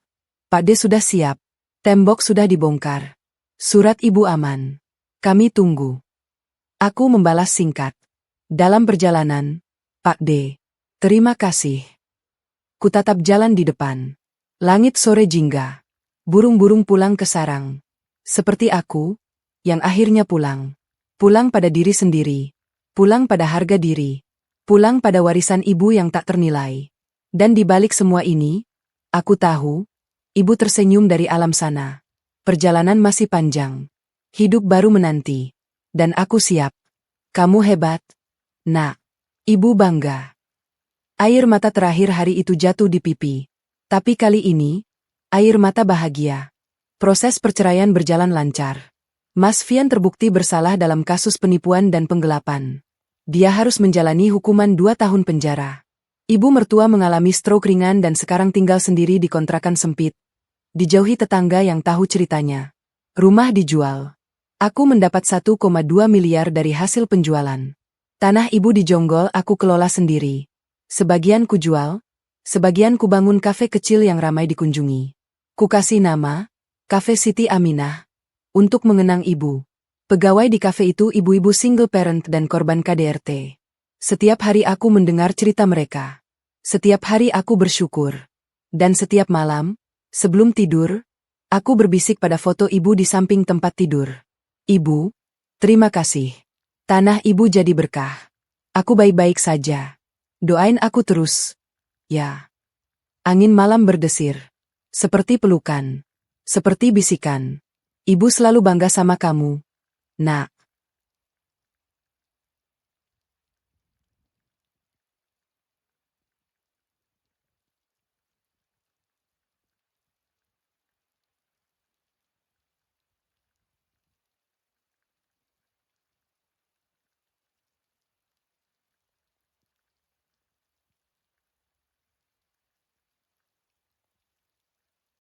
Pak D sudah siap. Tembok sudah dibongkar. Surat ibu aman. Kami tunggu. Aku membalas singkat. Dalam perjalanan, Pak D. Terima kasih. Kutatap jalan di depan. Langit sore jingga. Burung-burung pulang ke sarang. Seperti aku, yang akhirnya pulang. Pulang pada diri sendiri. Pulang pada harga diri. Pulang pada warisan ibu yang tak ternilai. Dan di balik semua ini, aku tahu, ibu tersenyum dari alam sana. Perjalanan masih panjang. Hidup baru menanti. Dan aku siap. Kamu hebat, Nak. Ibu bangga. Air mata terakhir hari itu jatuh di pipi. Tapi kali ini, air mata bahagia. Proses perceraian berjalan lancar. Mas Fian terbukti bersalah dalam kasus penipuan dan penggelapan. Dia harus menjalani hukuman 2 tahun penjara. Ibu mertua mengalami stroke ringan dan sekarang tinggal sendiri di kontrakan sempit. Dijauhi tetangga yang tahu ceritanya. Rumah dijual. Aku mendapat 1,2 miliar dari hasil penjualan. Tanah ibu di Jonggol aku kelola sendiri. Sebagian ku jual, sebagian ku bangun kafe kecil yang ramai dikunjungi. Ku kasih nama, Cafe Siti Aminah, untuk mengenang ibu. Pegawai di kafe itu ibu-ibu single parent dan korban KDRT. Setiap hari aku mendengar cerita mereka. Setiap hari aku bersyukur. Dan setiap malam, sebelum tidur, aku berbisik pada foto ibu di samping tempat tidur. Ibu, terima kasih. Tanah ibu jadi berkah. Aku baik-baik saja. Doain aku terus. Ya. Angin malam berdesir. Seperti pelukan. Seperti bisikan. Ibu selalu bangga sama kamu, Nak.